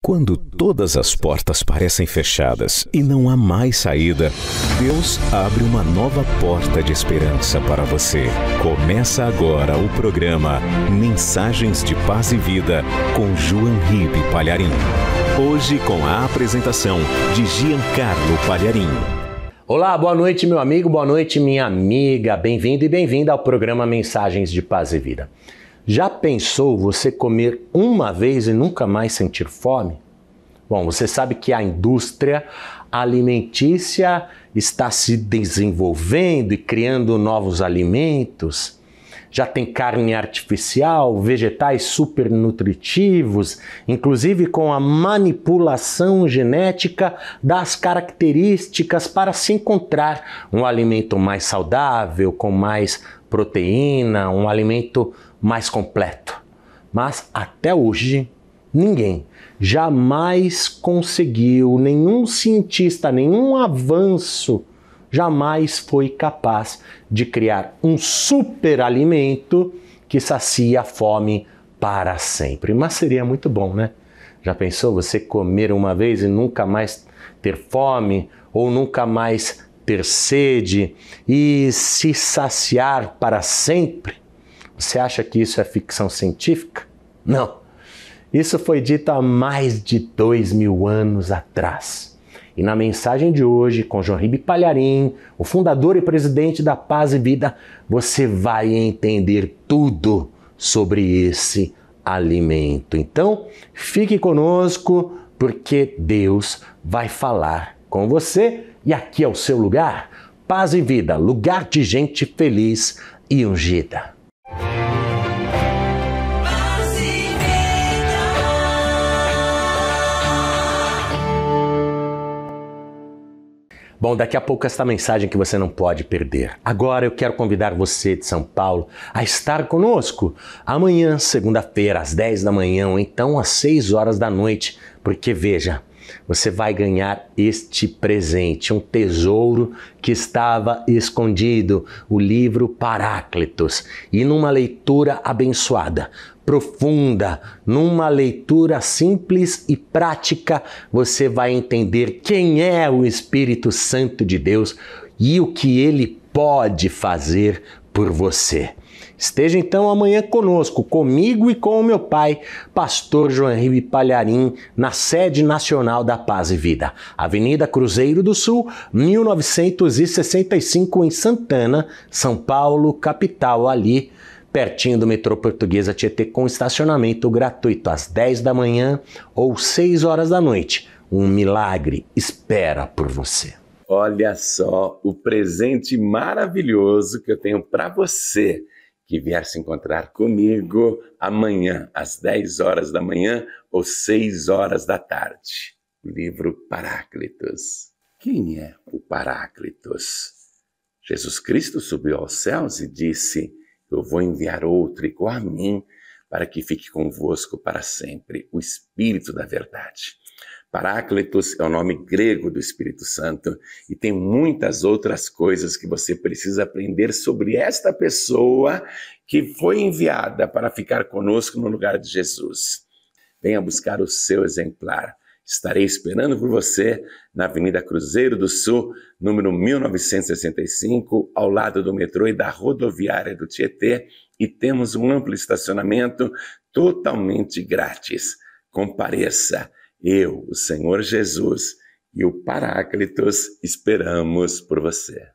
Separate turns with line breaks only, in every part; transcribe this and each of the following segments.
Quando todas as portas parecem fechadas e não há mais saída, Deus abre uma nova porta de esperança para você. Começa agora o programa Mensagens de Paz e Vida com João Ribe Palharim. Hoje com a apresentação de Giancarlo Palharim.
Olá, boa noite meu amigo, boa noite minha amiga. Bem-vindo e bem-vinda ao programa Mensagens de Paz e Vida. Já pensou você comer uma vez e nunca mais sentir fome? Bom, você sabe que a indústria alimentícia está se desenvolvendo e criando novos alimentos. Já tem carne artificial, vegetais super nutritivos, inclusive com a manipulação genética das características para se encontrar um alimento mais saudável, com mais proteína, um alimento mais completo. Mas até hoje, ninguém jamais conseguiu, nenhum cientista, nenhum avanço jamais foi capaz de criar um superalimento que sacia a fome para sempre. Mas seria muito bom, né? Já pensou você comer uma vez e nunca mais ter fome ou nunca mais ter sede e se saciar para sempre? Você acha que isso é ficção científica? Não. Isso foi dito há mais de 2000 anos atrás. E na mensagem de hoje, com João Ribe Palharim, o fundador e presidente da Paz e Vida, você vai entender tudo sobre esse alimento. Então, fique conosco, porque Deus vai falar com você e aqui é o seu lugar. Paz e Vida, lugar de gente feliz e ungida. Bom, daqui a pouco esta mensagem que você não pode perder. Agora eu quero convidar você de São Paulo a estar conosco amanhã, segunda-feira, às 10 da manhã, ou então às 6 horas da noite, porque veja, você vai ganhar este presente, um tesouro que estava escondido, o livro Paráclitos, e numa leitura abençoada, profunda, numa leitura simples e prática, você vai entender quem é o Espírito Santo de Deus e o que ele pode fazer por você. Esteja então amanhã conosco, comigo e com o meu pai, pastor João Ribe Palharim, na sede nacional da Paz e Vida, Avenida Cruzeiro do Sul, 1965, em Santana, São Paulo, capital, ali pertinho do metrô Portuguesa Tietê, com estacionamento gratuito às 10 da manhã ou 6 horas da noite. Um milagre espera por você.
Olha só o presente maravilhoso que eu tenho para você que vier se encontrar comigo amanhã, às 10 horas da manhã ou 6 horas da tarde. O livro Paráclitos. Quem é o Paráclitos? Jesus Cristo subiu aos céus e disse: eu vou enviar outro igual a mim, para que fique convosco para sempre, o Espírito da verdade. Paráclitos é o nome grego do Espírito Santo e tem muitas outras coisas que você precisa aprender sobre esta pessoa que foi enviada para ficar conosco no lugar de Jesus. Venha buscar o seu exemplar. Estarei esperando por você na Avenida Cruzeiro do Sul, número 1965, ao lado do metrô e da rodoviária do Tietê, e temos um amplo estacionamento totalmente grátis. Compareça, eu, o Senhor Jesus e o Paráclitos esperamos por você.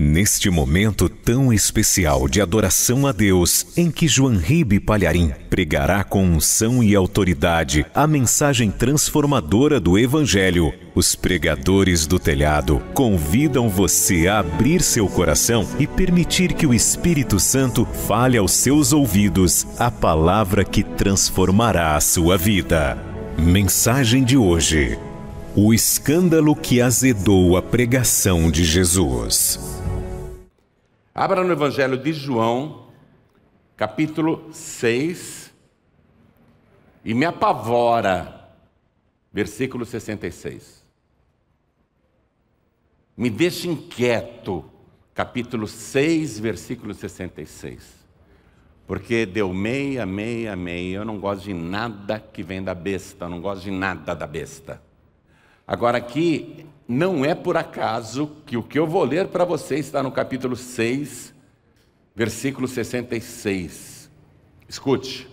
Neste momento tão especial de adoração a Deus, em que João Ribe Palharim pregará com unção e autoridade a mensagem transformadora do Evangelho, os pregadores do telhado convidam você a abrir seu coração e permitir que o Espírito Santo fale aos seus ouvidos a palavra que transformará a sua vida. Mensagem de hoje: o escândalo que azedou a pregação de Jesus.
Abra no Evangelho de João, capítulo 6, e me apavora, versículo 66. Me deixa inquieto, capítulo 6, versículo 66. Porque deu meia. Eu não gosto de nada que vem da besta, eu não gosto de nada da besta. Agora aqui, não é por acaso que o que eu vou ler para vocês está no capítulo 6, versículo 66. Escute.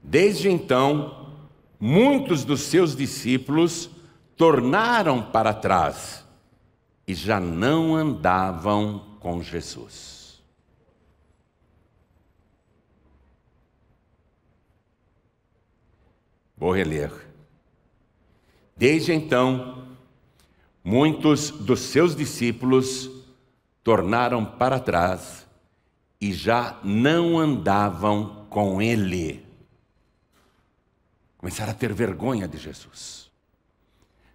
Desde então, muitos dos seus discípulos tornaram para trás e já não andavam com Jesus. Vou reler. Desde então, muitos dos seus discípulos tornaram para trás e já não andavam com ele. Começaram a ter vergonha de Jesus.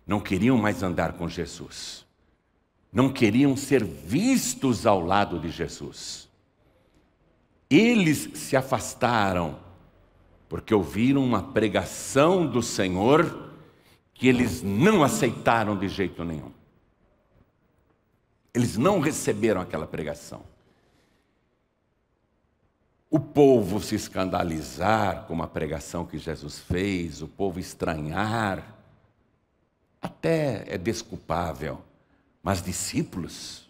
Não queriam mais andar com Jesus. Não queriam ser vistos ao lado de Jesus. Eles se afastaram porque ouviram uma pregação do Senhor que eles não aceitaram de jeito nenhum. Eles não receberam aquela pregação. O povo se escandalizar com uma pregação que Jesus fez, o povo estranhar, até é desculpável. Mas discípulos,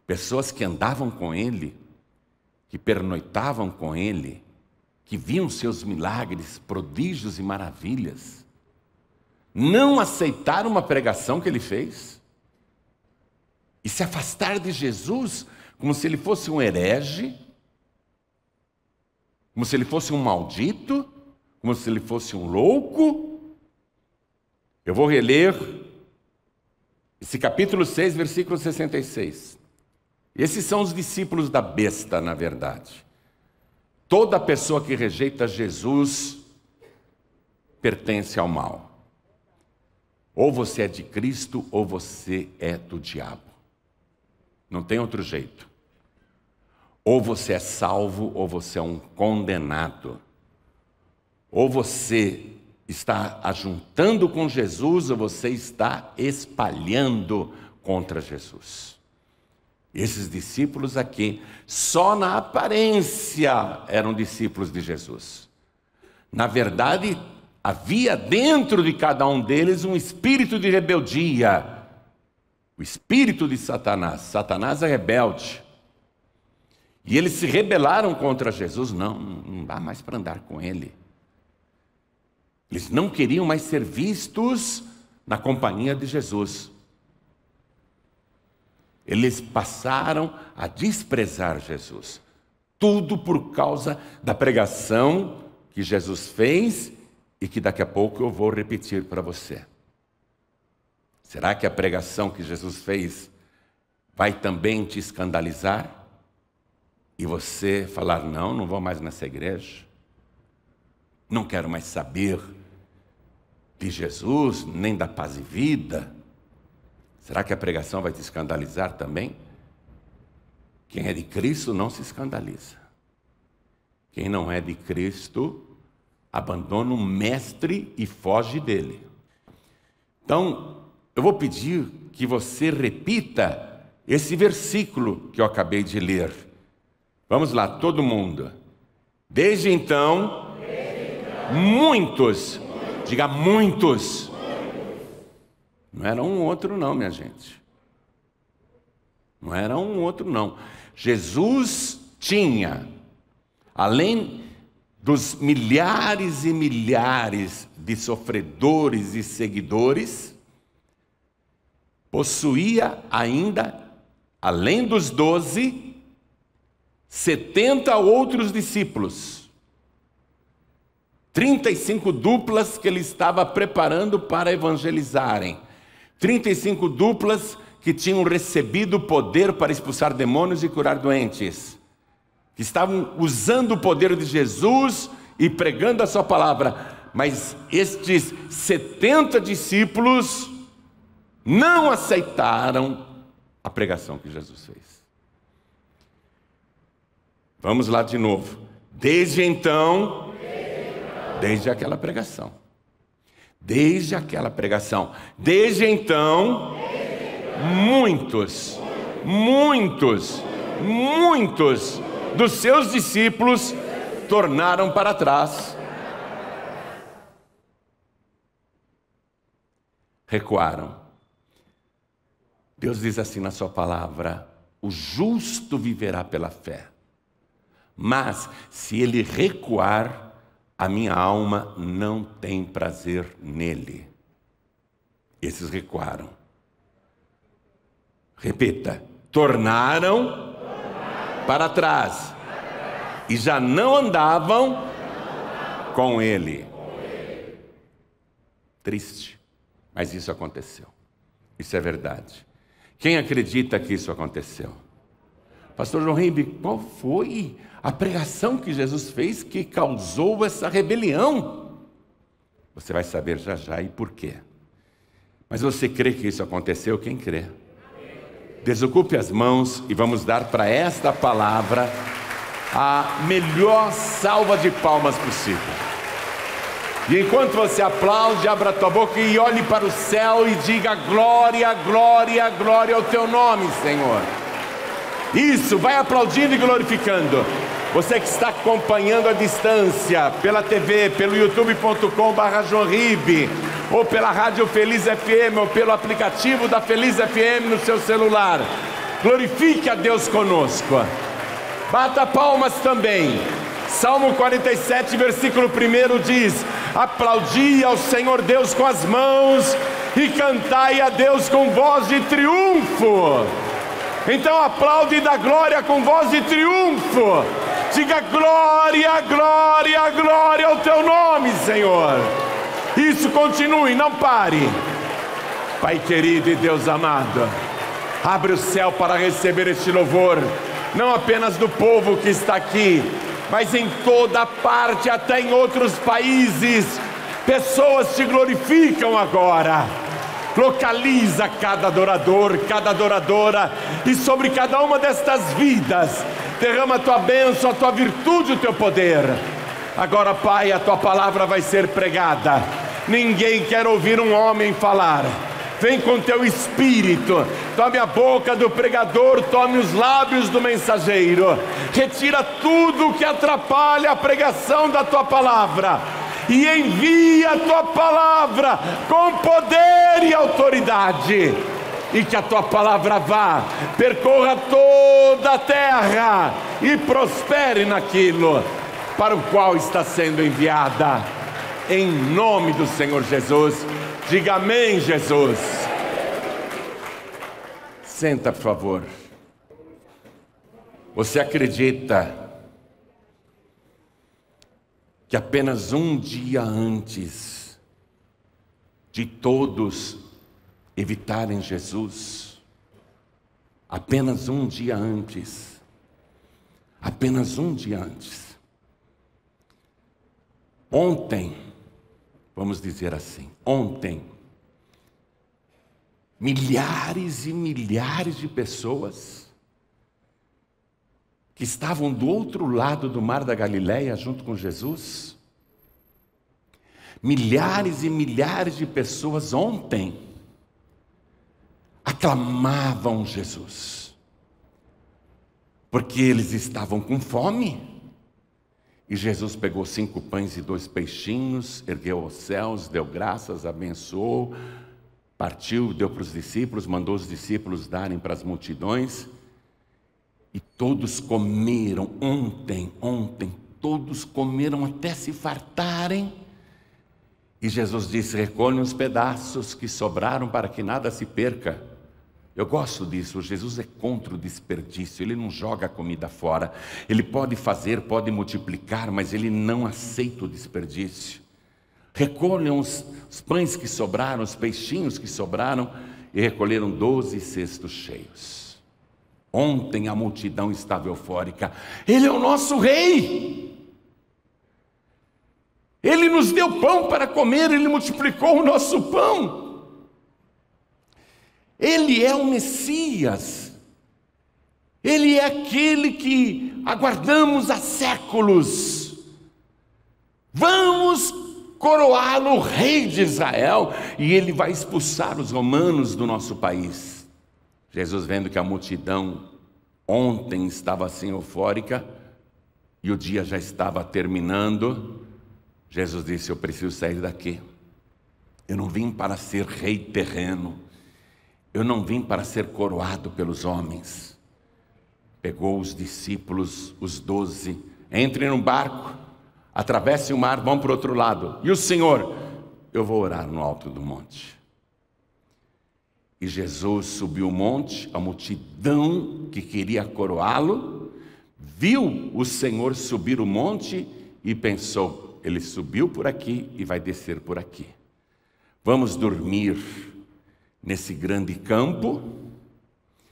pessoas que andavam com ele, que pernoitavam com ele, que viam seus milagres, prodígios e maravilhas, não aceitaram uma pregação que ele fez e se afastar de Jesus como se ele fosse um herege, como se ele fosse um maldito, como se ele fosse um louco. Eu vou reler esse capítulo 6, versículo 66. Esses são os discípulos da besta, na verdade. Toda pessoa que rejeita Jesus pertence ao mal. Ou você é de Cristo, ou você é do diabo. Não tem outro jeito. Ou você é salvo, ou você é um condenado. Ou você está ajuntando com Jesus, ou você está espalhando contra Jesus. Esses discípulos aqui, só na aparência, eram discípulos de Jesus. Na verdade, havia dentro de cada um deles um espírito de rebeldia. O espírito de Satanás. Satanás é rebelde. E eles se rebelaram contra Jesus. Não dá mais para andar com ele. Eles não queriam mais ser vistos na companhia de Jesus. Eles passaram a desprezar Jesus. Tudo por causa da pregação que Jesus fez e que daqui a pouco eu vou repetir para você. Será que a pregação que Jesus fez vai também te escandalizar? E você falar, não vou mais nessa igreja. Não quero mais saber de Jesus, nem da paz e vida. Será que a pregação vai te escandalizar também? Quem é de Cristo não se escandaliza. Quem não é de Cristo, abandona o mestre e foge dele. Então, eu vou pedir que você repita esse versículo que eu acabei de ler. Vamos lá, todo mundo. Desde então, muitos, diga muitos. Não era um outro não, minha gente. Não era um outro não. Jesus tinha, além dos milhares e milhares de sofredores e seguidores, possuía ainda, além dos 12, 70 outros discípulos. 35 duplas que ele estava preparando para evangelizarem. 35 duplas que tinham recebido poder para expulsar demônios e curar doentes. Que estavam usando o poder de Jesus e pregando a sua palavra. Mas estes 70 discípulos não aceitaram a pregação que Jesus fez. Vamos lá de novo. Desde então, desde aquela pregação. Desde aquela pregação. Desde então, muitos muitos dos seus discípulos tornaram para trás. Recuaram. Deus diz assim na sua palavra: o justo viverá pela fé. Mas se ele recuar, a minha alma não tem prazer nele. Esses recuaram. Repita: tornaram para trás e já não andavam com ele. Triste, mas isso aconteceu. Isso é verdade. Quem acredita que isso aconteceu? Pastor João Ribe, qual foi a pregação que Jesus fez que causou essa rebelião? Você vai saber já já e por quê. Mas você crê que isso aconteceu? Quem crê? Desocupe as mãos e vamos dar para esta palavra a melhor salva de palmas possível. E enquanto você aplaude, abra a tua boca e olhe para o céu e diga: glória, glória, glória ao teu nome, Senhor. Isso, vai aplaudindo e glorificando. Você que está acompanhando à distância, pela TV, pelo youtube.com/joãoribe, ou pela Rádio Feliz FM, ou pelo aplicativo da Feliz FM no seu celular, glorifique a Deus conosco. Bata palmas também. Salmo 47, versículo 1 diz: aplaudi ao Senhor Deus com as mãos e cantai a Deus com voz de triunfo. Então aplaude e dá glória com voz de triunfo. Diga: glória, glória, glória ao teu nome, Senhor. Isso, continue, não pare. Pai querido e Deus amado, abre o céu para receber este louvor, não apenas do povo que está aqui, mas em toda parte, até em outros países. Pessoas te glorificam agora. Localiza cada adorador, cada adoradora, e sobre cada uma destas vidas derrama a tua bênção, a tua virtude, o teu poder. Agora, Pai, a tua palavra vai ser pregada. Ninguém quer ouvir um homem falar. Vem com teu espírito, tome a boca do pregador, tome os lábios do mensageiro, retira tudo que atrapalha a pregação da tua palavra e envia a tua palavra com poder e autoridade, e que a tua palavra vá, percorra toda a terra e prospere naquilo para o qual está sendo enviada, em nome do Senhor Jesus. Diga amém, Jesus. Senta, por favor. Você acredita que apenas um dia antes de todos evitarem Jesus, apenas um dia antes, ontem, vamos dizer assim, ontem, milhares e milhares de pessoas que estavam do outro lado do mar da Galileia junto com Jesus, milhares e milhares de pessoas ontem aclamavam Jesus, porque eles estavam com fome. E Jesus pegou 5 pães e 2 peixinhos, ergueu aos céus, deu graças, abençoou, partiu, deu para os discípulos, mandou os discípulos darem para as multidões, e todos comeram ontem, todos comeram até se fartarem. E Jesus disse: recolhem os pedaços que sobraram para que nada se perca. Eu gosto disso. Jesus é contra o desperdício, ele não joga a comida fora. Ele pode fazer, pode multiplicar, mas ele não aceita o desperdício. Recolham os pães que sobraram, os peixinhos que sobraram, e recolheram 12 cestos cheios. Ontem a multidão estava eufórica. Ele é o nosso rei. Ele nos deu pão para comer, ele multiplicou o nosso pão. Ele é o Messias, ele é aquele que aguardamos há séculos. Vamos coroá-lo rei de Israel, e ele vai expulsar os romanos do nosso país. Jesus, vendo que a multidão ontem estava assim eufórica e o dia já estava terminando, Jesus disse: eu preciso sair daqui. Eu não vim para ser rei terreno, eu não vim para ser coroado pelos homens. Pegou os discípulos, os 12, entrem no barco, atravessem o mar, vão para o outro lado. E o Senhor? Eu vou orar no alto do monte. E Jesus subiu o monte, a multidão que queria coroá-lo, viu o Senhor subir o monte e pensou: ele subiu por aqui e vai descer por aqui. Vamos dormir nesse grande campo.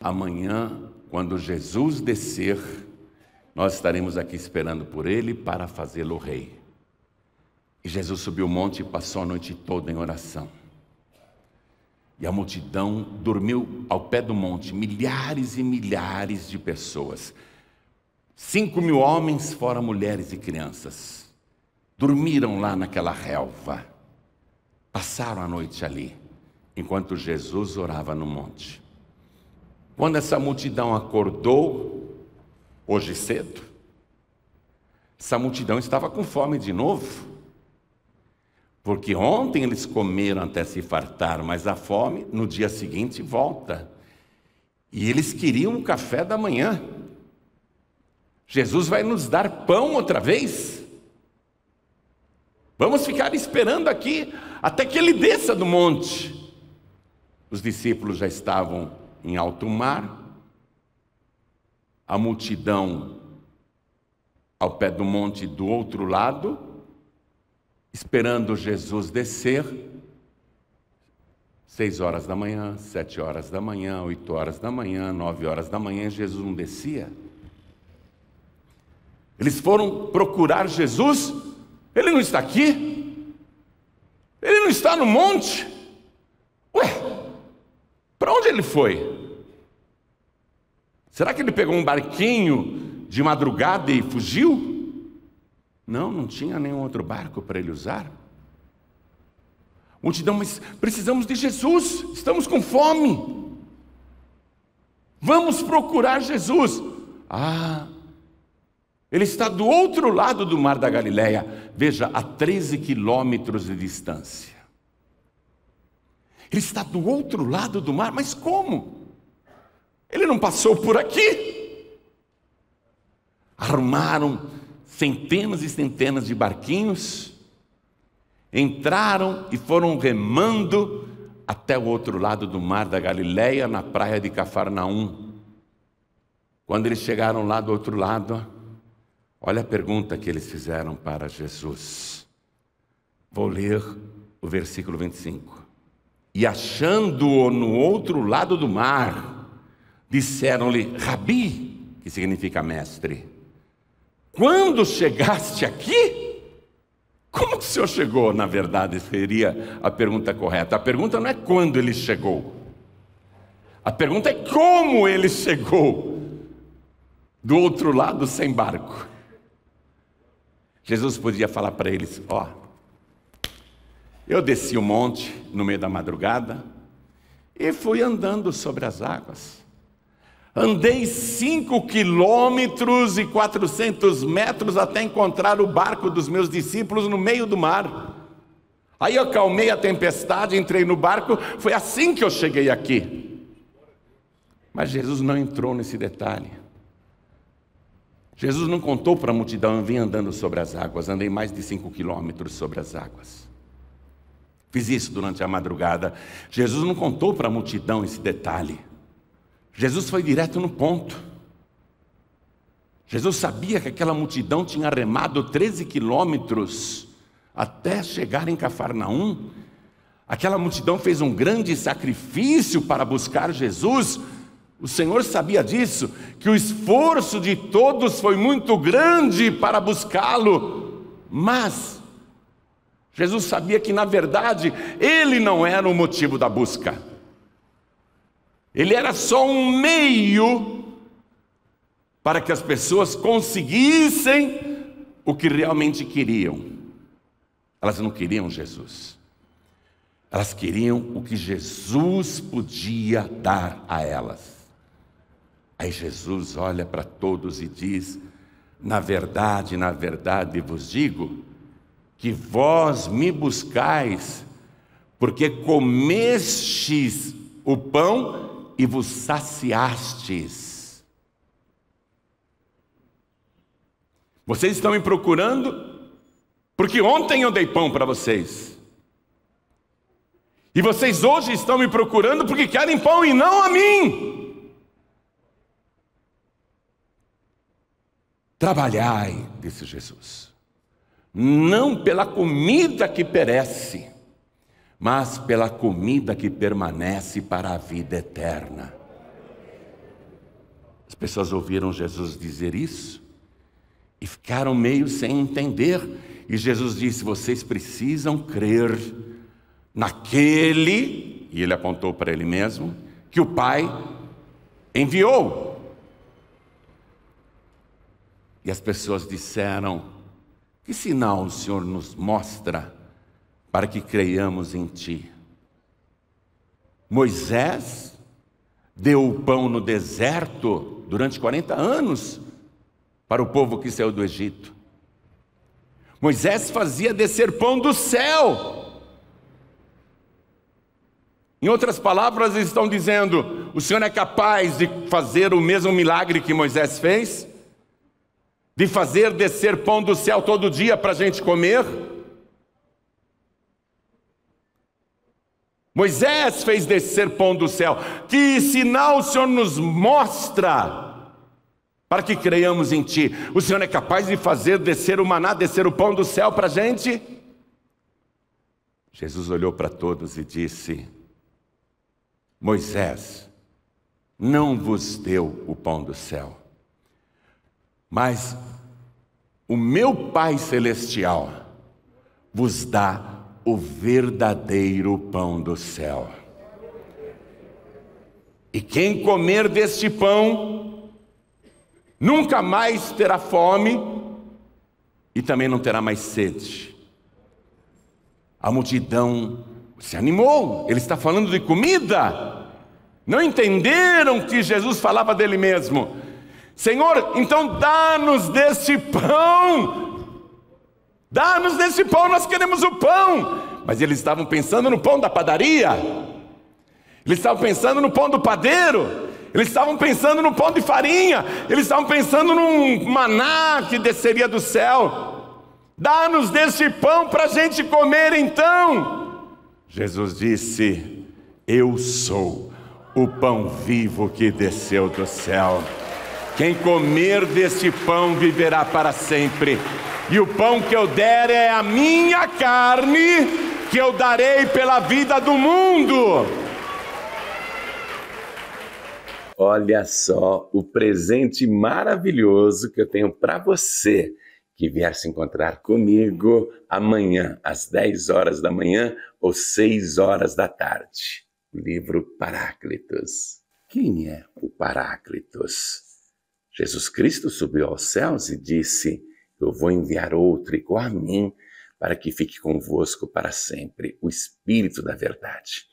Amanhã, quando Jesus descer, nós estaremos aqui esperando por ele para fazê-lo rei. E Jesus subiu o monte e passou a noite toda em oração. E a multidão dormiu ao pé do monte, milhares e milhares de pessoas. 5.000 homens, fora mulheres e crianças, dormiram lá naquela relva. Passaram a noite ali, enquanto Jesus orava no monte. Quando essa multidão acordou, hoje cedo, essa multidão estava com fome de novo. Porque ontem eles comeram até se fartar, mas a fome no dia seguinte volta. E eles queriam um café da manhã. Jesus vai nos dar pão outra vez? Vamos ficar esperando aqui até que ele desça do monte. Os discípulos já estavam em alto mar. A multidão ao pé do monte do outro lado, esperando Jesus descer. 6 horas da manhã, 7 horas da manhã, 8 horas da manhã, 9 horas da manhã, Jesus não descia. Eles foram procurar Jesus, ele não está aqui, ele não está no monte. Ué, para onde ele foi? Será que ele pegou um barquinho de madrugada e fugiu? Não, não tinha nenhum outro barco para ele usar. Multidão, mas precisamos de Jesus, estamos com fome. Vamos procurar Jesus. Ah, ele está do outro lado do mar da Galileia. Veja, a 13 quilômetros de distância. Ele está do outro lado do mar, mas como? Ele não passou por aqui? Armaram centenas e centenas de barquinhos, entraram e foram remando até o outro lado do mar da Galileia, na praia de Cafarnaum. Quando eles chegaram lá do outro lado, olha a pergunta que eles fizeram para Jesus. Vou ler o versículo 25. E achando-o no outro lado do mar, disseram-lhe: Rabi, que significa mestre, quando chegaste aqui? Como que o Senhor chegou? Na verdade, seria a pergunta correta. A pergunta não é quando ele chegou. A pergunta é como ele chegou do outro lado sem barco. Jesus podia falar para eles: ó, eu desci o monte no meio da madrugada e fui andando sobre as águas. Andei 5 quilômetros e 400 metros até encontrar o barco dos meus discípulos no meio do mar. Aí eu acalmei a tempestade, entrei no barco, foi assim que eu cheguei aqui. Mas Jesus não entrou nesse detalhe. Jesus não contou para a multidão: eu vim andando sobre as águas, andei mais de 5 quilômetros sobre as águas. Fiz isso durante a madrugada. Jesus não contou para a multidão esse detalhe. Jesus foi direto no ponto. Jesus sabia que aquela multidão tinha remado 13 quilômetros até chegar em Cafarnaum. Aquela multidão fez um grande sacrifício para buscar Jesus. O Senhor sabia disso, que o esforço de todos foi muito grande para buscá-lo. Mas Jesus sabia que, na verdade, ele não era o motivo da busca. Ele era só um meio para que as pessoas conseguissem o que realmente queriam. Elas não queriam Jesus. Elas queriam o que Jesus podia dar a elas. Aí Jesus olha para todos e diz: na verdade vos digo, que vós me buscais, porque comestes o pão e vos saciastes. Vocês estão me procurando, porque ontem eu dei pão para vocês. E vocês hoje estão me procurando porque querem pão e não a mim. Trabalhai, disse Jesus, não pela comida que perece, mas pela comida que permanece para a vida eterna. As pessoas ouviram Jesus dizer isso e ficaram meio sem entender. E Jesus disse: vocês precisam crer naquele, e ele apontou para ele mesmo, que o Pai enviou. E as pessoas disseram: que sinal o Senhor nos mostra para que creiamos em Ti? Moisés deu o pão no deserto durante 40 anos para o povo que saiu do Egito. Moisés fazia descer pão do céu. Em outras palavras, eles estão dizendo: o Senhor é capaz de fazer o mesmo milagre que Moisés fez? De fazer descer pão do céu todo dia para a gente comer? Moisés fez descer pão do céu. Que sinal o Senhor nos mostra para que creiamos em Ti? O Senhor é capaz de fazer descer o maná, descer o pão do céu para a gente? Jesus olhou para todos e disse: Moisés não vos deu o pão do céu, mas o meu Pai Celestial vos dá o verdadeiro pão do céu. E quem comer deste pão nunca mais terá fome e também não terá mais sede. A multidão se animou. Ele está falando de comida. Não entenderam que Jesus falava dele mesmo. Senhor, então dá-nos desse pão. Dá-nos desse pão, nós queremos o pão. Mas eles estavam pensando no pão da padaria. Eles estavam pensando no pão do padeiro. Eles estavam pensando no pão de farinha. Eles estavam pensando num maná que desceria do céu. Dá-nos desse pão para a gente comer então. Jesus disse: eu sou o pão vivo que desceu do céu. Quem comer deste pão viverá para sempre. E o pão que eu der é a minha carne, que eu darei pela vida do mundo.
Olha só o presente maravilhoso que eu tenho para você que vier se encontrar comigo amanhã, às 10 horas da manhã ou 6 horas da tarde. O livro Paráclitos. Quem é o Paráclitos? Jesus Cristo subiu aos céus e disse: eu vou enviar outro igual a mim, para que fique convosco para sempre, o Espírito da verdade.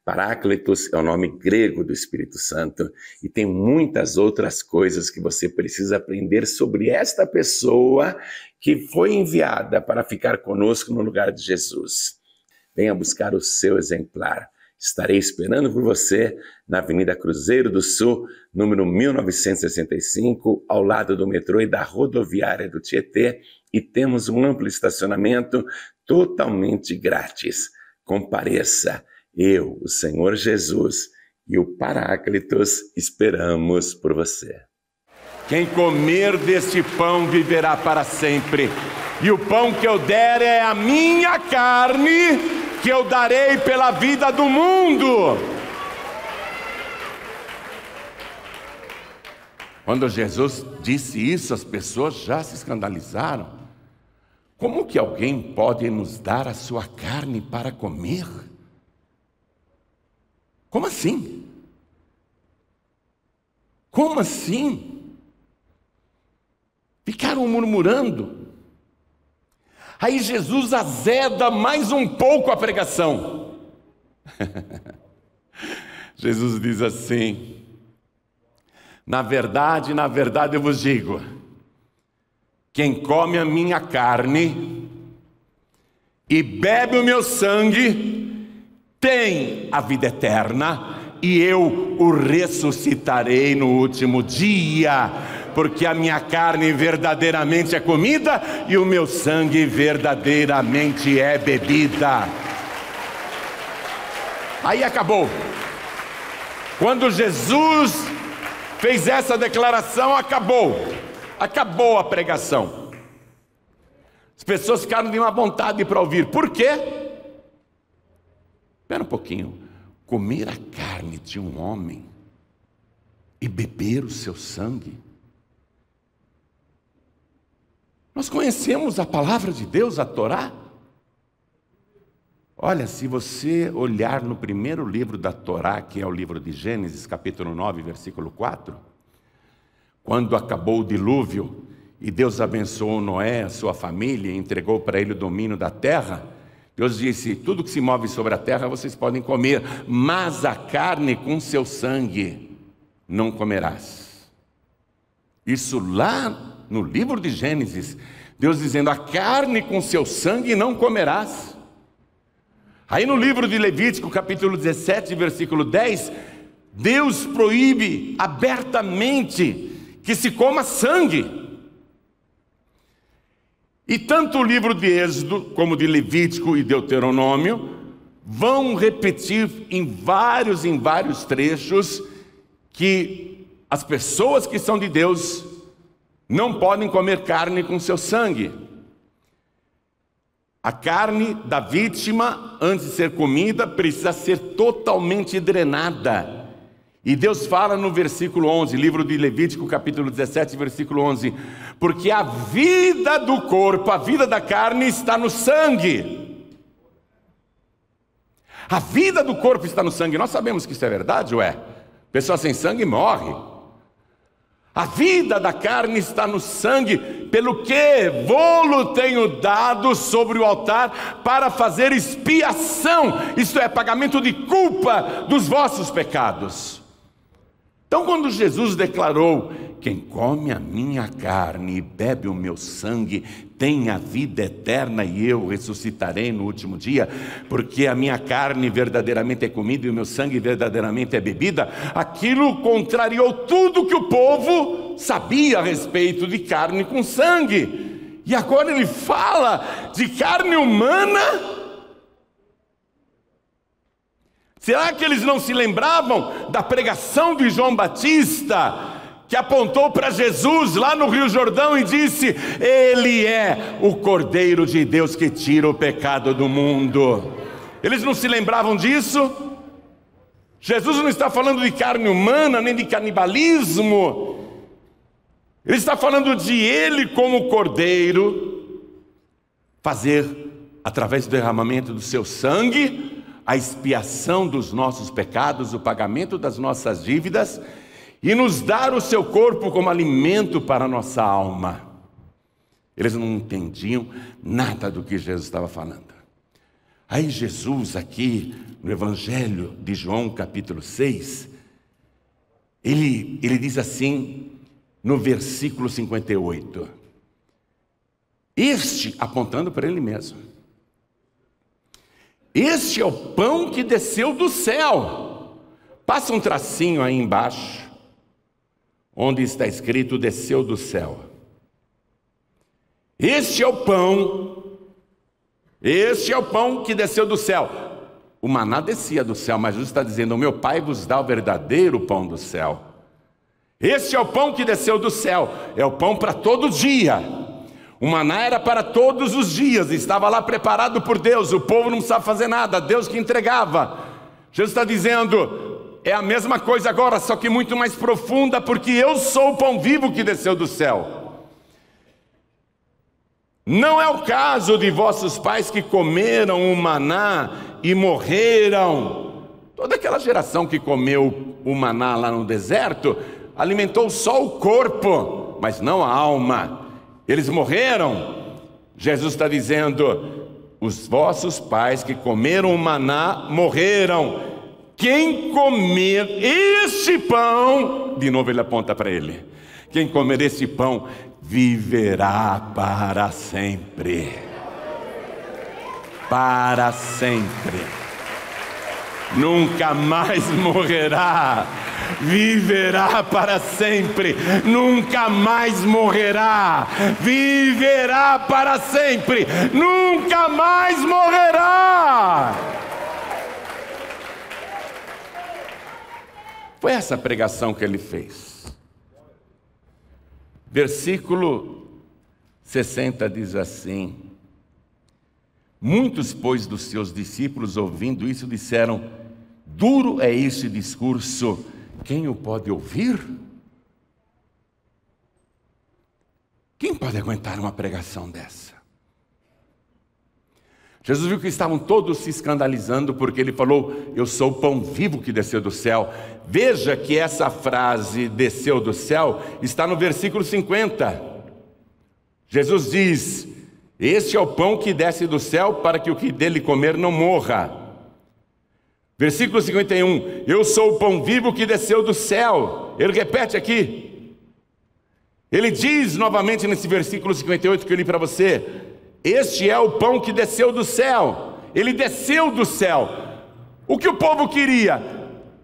Paráclitos é o nome grego do Espírito Santo e tem muitas outras coisas que você precisa aprender sobre esta pessoa que foi enviada para ficar conosco no lugar de Jesus. Venha buscar o seu exemplar. Estarei esperando por você na Avenida Cruzeiro do Sul, número 1965, ao lado do metrô e da rodoviária do Tietê, e temos um amplo estacionamento totalmente grátis. Compareça, eu, o Senhor Jesus e o Paráclitos esperamos por você.
Quem comer deste pão viverá para sempre, e o pão que eu der é a minha carne, que eu darei pela vida do mundo. Quando Jesus disse isso, as pessoas já se escandalizaram. Como que alguém pode nos dar a sua carne para comer? Como assim? Como assim? Ficaram murmurando. Aí Jesus azeda mais um pouco a pregação. Jesus diz assim: na verdade eu vos digo, quem come a minha carne e bebe o meu sangue tem a vida eterna, e eu o ressuscitarei no último dia, porque a minha carne verdadeiramente é comida e o meu sangue verdadeiramente é bebida. Aí acabou. Quando Jesus fez essa declaração, acabou a pregação. As pessoas ficaram de uma vontade para ouvir. Por quê? Espera um pouquinho. Comer a carne de um homem e beber o seu sangue? Nós conhecemos a palavra de Deus, a Torá? Olha, se você olhar no primeiro livro da Torá, que é o livro de Gênesis, capítulo 9, versículo 4, quando acabou o dilúvio e Deus abençoou Noé, a sua família, e entregou para ele o domínio da terra, Deus disse: tudo que se move sobre a terra vocês podem comer, mas a carne com seu sangue não comerás. Isso lá no livro de Gênesis, Deus dizendo: a carne com seu sangue não comerás. Aí no livro de Levítico, capítulo 17, versículo 10, Deus proíbe abertamente que se coma sangue. E tanto o livro de Êxodo, como de Levítico e Deuteronômio, vão repetir em vários trechos que as pessoas que são de Deus não podem comer carne com seu sangue. A carne da vítima, antes de ser comida, precisa ser totalmente drenada. E Deus fala no versículo 11, livro de Levítico, capítulo 17, versículo 11, porque a vida do corpo, a vida da carne está no sangue. A vida do corpo está no sangue. Nós sabemos que isso é verdade, ué? Pessoa sem sangue morre. A vida da carne está no sangue, pelo que vou-lo tenho dado sobre o altar para fazer expiação, isto é, pagamento de culpa dos vossos pecados. Então, quando Jesus declarou: quem come a minha carne e bebe o meu sangue tem a vida eterna e eu ressuscitarei no último dia, porque a minha carne verdadeiramente é comida e o meu sangue verdadeiramente é bebida, aquilo contrariou tudo que o povo sabia a respeito de carne com sangue. E agora ele fala de carne humana. Será que eles não se lembravam da pregação de João Batista, que apontou para Jesus lá no Rio Jordão e disse: ele é o Cordeiro de Deus que tira o pecado do mundo? Eles não se lembravam disso? Jesus não está falando de carne humana, nem de canibalismo. Ele está falando de ele como Cordeiro fazer, através do derramamento do seu sangue, a expiação dos nossos pecados, o pagamento das nossas dívidas, e nos dar o seu corpo como alimento para a nossa alma. Eles não entendiam nada do que Jesus estava falando. Aí Jesus aqui, no Evangelho de João, capítulo 6, ele diz assim, no versículo 58, este, apontando para ele mesmo, este é o pão que desceu do céu. Passa um tracinho aí embaixo, onde está escrito desceu do céu. Este é o pão que desceu do céu. O maná descia do céu, mas Jesus está dizendo: o meu Pai vos dá o verdadeiro pão do céu. Este é o pão que desceu do céu, é o pão para todo dia. O maná era para todos os dias, estava lá preparado por Deus, o povo não precisava fazer nada, Deus que entregava. Jesus está dizendo: é a mesma coisa agora, só que muito mais profunda, porque eu sou o pão vivo que desceu do céu. Não é o caso de vossos pais que comeram o maná e morreram. Toda aquela geração que comeu o maná lá no deserto alimentou só o corpo, mas não a alma. Eles morreram. Jesus está dizendo: os vossos pais que comeram o maná morreram. quem comer este pão, de novo ele aponta para ele, quem comer este pão viverá para sempre. Para sempre. Nunca mais morrerá. Viverá para sempre. Nunca mais morrerá. Viverá para sempre. Nunca mais morrerá. Foi essa pregação que ele fez. Versículo 60 diz assim: muitos, pois, dos seus discípulos, ouvindo isso, disseram: duro é esse discurso, quem o pode ouvir? Quem pode aguentar uma pregação dessa? Jesus viu que estavam todos se escandalizando porque ele falou: eu sou o pão vivo que desceu do céu. Veja que essa frase, desceu do céu, está no versículo 50. Jesus diz: este é o pão que desce do céu, para que o que dele comer não morra. Versículo 51, eu sou o pão vivo que desceu do céu. Ele repete aqui. Ele diz novamente nesse versículo 58 que eu li para você: este é o pão que desceu do céu. Ele desceu do céu. O que o povo queria?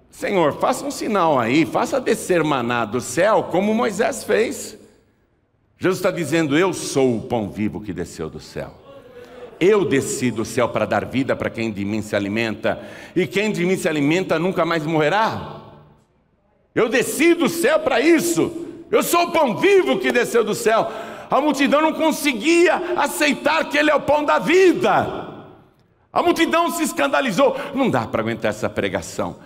Senhor, faça um sinal aí, faça descer maná do céu, como Moisés fez. Jesus está dizendo: eu sou o pão vivo que desceu do céu. Eu desci do céu para dar vida para quem de mim se alimenta, e quem de mim se alimenta nunca mais morrerá. Eu desci do céu para isso. Eu sou o pão vivo que desceu do céu. A multidão não conseguia aceitar que ele é o pão da vida. A multidão se escandalizou. Não dá para aguentar essa pregação.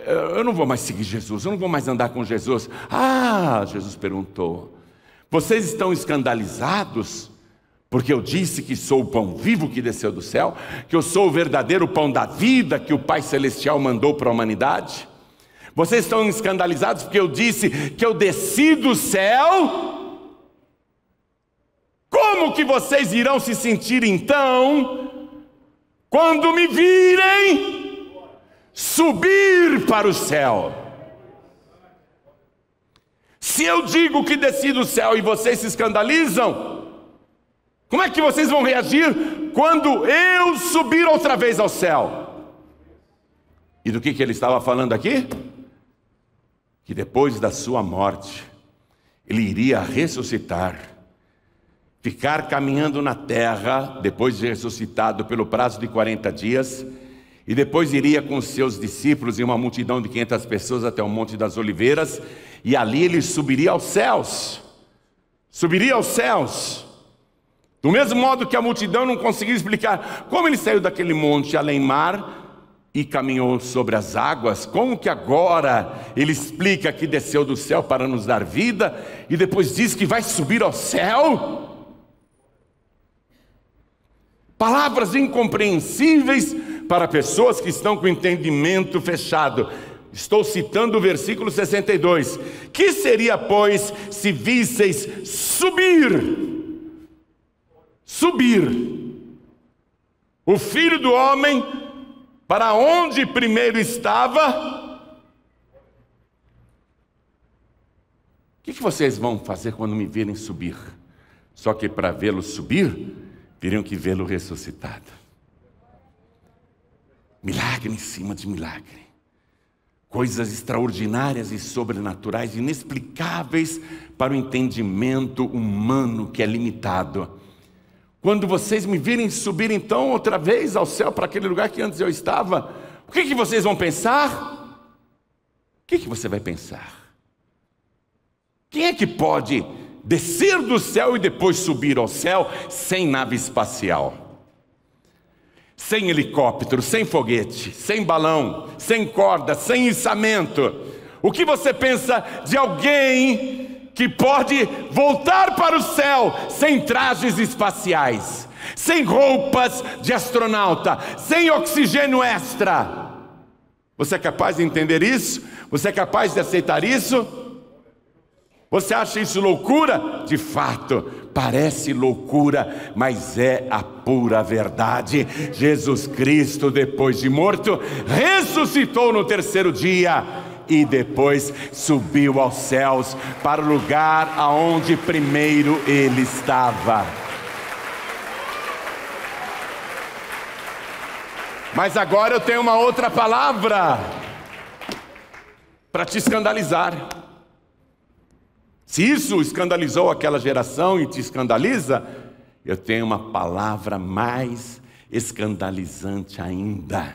Eu não vou mais seguir Jesus, eu não vou mais andar com Jesus. Ah, Jesus perguntou: vocês estão escandalizados porque eu disse que sou o pão vivo que desceu do céu, que eu sou o verdadeiro pão da vida que o Pai Celestial mandou para a humanidade? Vocês estão escandalizados porque eu disse que eu desci do céu? Como que vocês irão se sentir então quando me virem subir para o céu? Se eu digo que desci do céu e vocês se escandalizam, como é que vocês vão reagir quando eu subir outra vez ao céu? E do que ele estava falando aqui? Que depois da sua morte, ele iria ressuscitar, ficar caminhando na terra, depois de ressuscitado pelo prazo de 40 dias, e depois iria com os seus discípulos e uma multidão de 500 pessoas até o Monte das Oliveiras, e ali ele subiria aos céus. Subiria aos céus. Do mesmo modo que a multidão não conseguia explicar como ele saiu daquele monte além mar e caminhou sobre as águas, como que agora ele explica que desceu do céu para nos dar vida e depois diz que vai subir ao céu? Palavras incompreensíveis para pessoas que estão com o entendimento fechado. Estou citando o versículo 62. Que seria, pois, se visseis subir o Filho do Homem para onde primeiro estava? O que vocês vão fazer quando me virem subir? Só que para vê-lo subir, teriam que vê-lo ressuscitado. Milagre em cima de milagre. Coisas extraordinárias e sobrenaturais, inexplicáveis para o entendimento humano que é limitado. Quando vocês me virem subir então outra vez ao céu para aquele lugar que antes eu estava, o que vocês vão pensar? O que você vai pensar? Quem é que pode descer do céu e depois subir ao céu sem nave espacial? Sem helicóptero, sem foguete, sem balão, sem corda, sem içamento. O que você pensa de alguém que pode voltar para o céu sem trajes espaciais, sem roupas de astronauta, sem oxigênio extra? Você é capaz de entender isso? Você é capaz de aceitar isso? Você acha isso loucura? De fato, parece loucura, mas é a pura verdade. Jesus Cristo, depois de morto, ressuscitou no terceiro dia e depois subiu aos céus para o lugar aonde primeiro ele estava. Mas agora eu tenho uma outra palavra para te escandalizar. Se isso escandalizou aquela geração e te escandaliza, eu tenho uma palavra mais escandalizante ainda,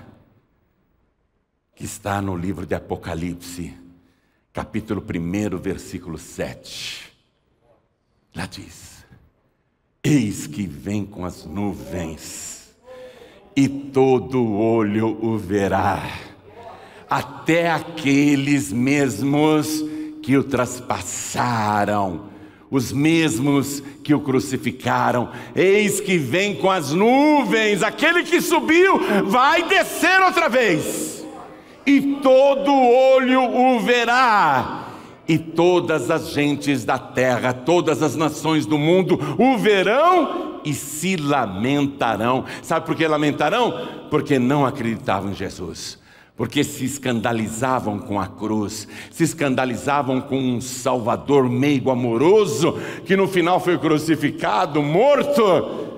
que está no livro de Apocalipse, capítulo 1, versículo 7. Lá diz: eis que vem com as nuvens, e todo olho o verá, até aqueles mesmos que o traspassaram, os mesmos que o crucificaram. Eis que vem com as nuvens, aquele que subiu vai descer outra vez, e todo olho o verá, e todas as gentes da terra, todas as nações do mundo o verão e se lamentarão. Sabe por que lamentarão? Porque não acreditavam em Jesus, porque se escandalizavam com a cruz, se escandalizavam com um Salvador meigo, amoroso, que no final foi crucificado, morto.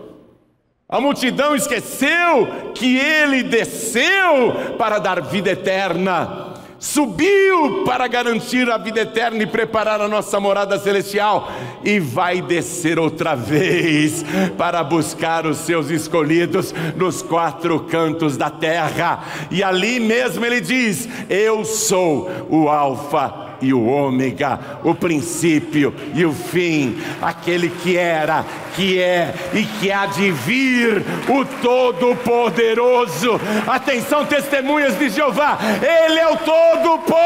A multidão esqueceu que ele desceu para dar vida eterna, subiu para garantir a vida eterna e preparar a nossa morada celestial, e vai descer outra vez para buscar os seus escolhidos nos quatro cantos da terra. E ali mesmo ele diz: eu sou o Alfa e o Ômega, o princípio e o fim, aquele que era, que é e que há de vir, o Todo-Poderoso. Atenção, testemunhas de Jeová, ele é o Todo-Poderoso.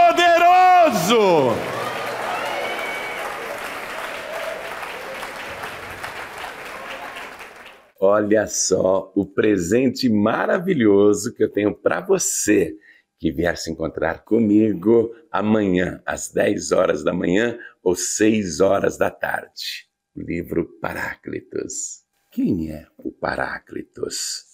Olha só o presente maravilhoso que eu tenho para você que vier se encontrar comigo amanhã, às 10 horas da manhã ou 6 horas da tarde. O livro Paráclitos. Quem é o Paráclitos?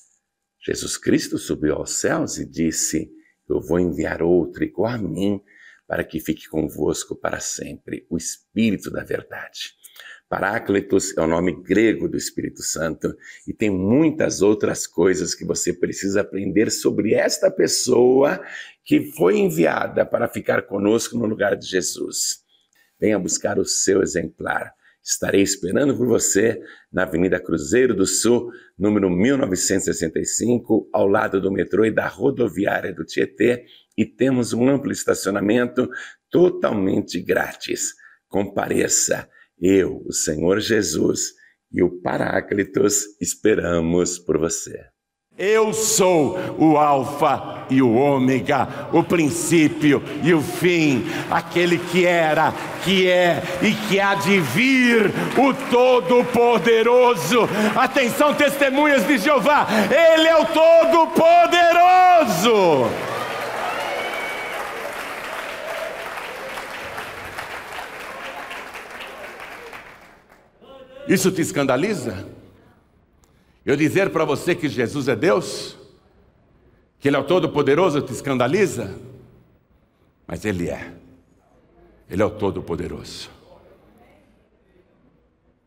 Jesus Cristo subiu aos céus e disse: eu vou enviar outro igual a mim, para que fique convosco para sempre, o Espírito da verdade. Paráclitos é o nome grego do Espírito Santo e tem muitas outras coisas que você precisa aprender sobre esta pessoa que foi enviada para ficar conosco no lugar de Jesus. Venha buscar o seu exemplar. Estarei esperando por você na Avenida Cruzeiro do Sul, número 1965, ao lado do metrô e da rodoviária do Tietê, e temos um amplo estacionamento totalmente grátis. Compareça. Eu, o Senhor Jesus e o Paráclitos esperamos por você.
Eu sou o Alfa e o Ômega, o princípio e o fim, aquele que era, que é e que há de vir, o Todo-Poderoso. Atenção, testemunhas de Jeová, ele é o Todo-Poderoso. Isso te escandaliza? Eu dizer para você que Jesus é Deus, que Ele é o Todo-Poderoso, te escandaliza? Mas Ele é o Todo-Poderoso.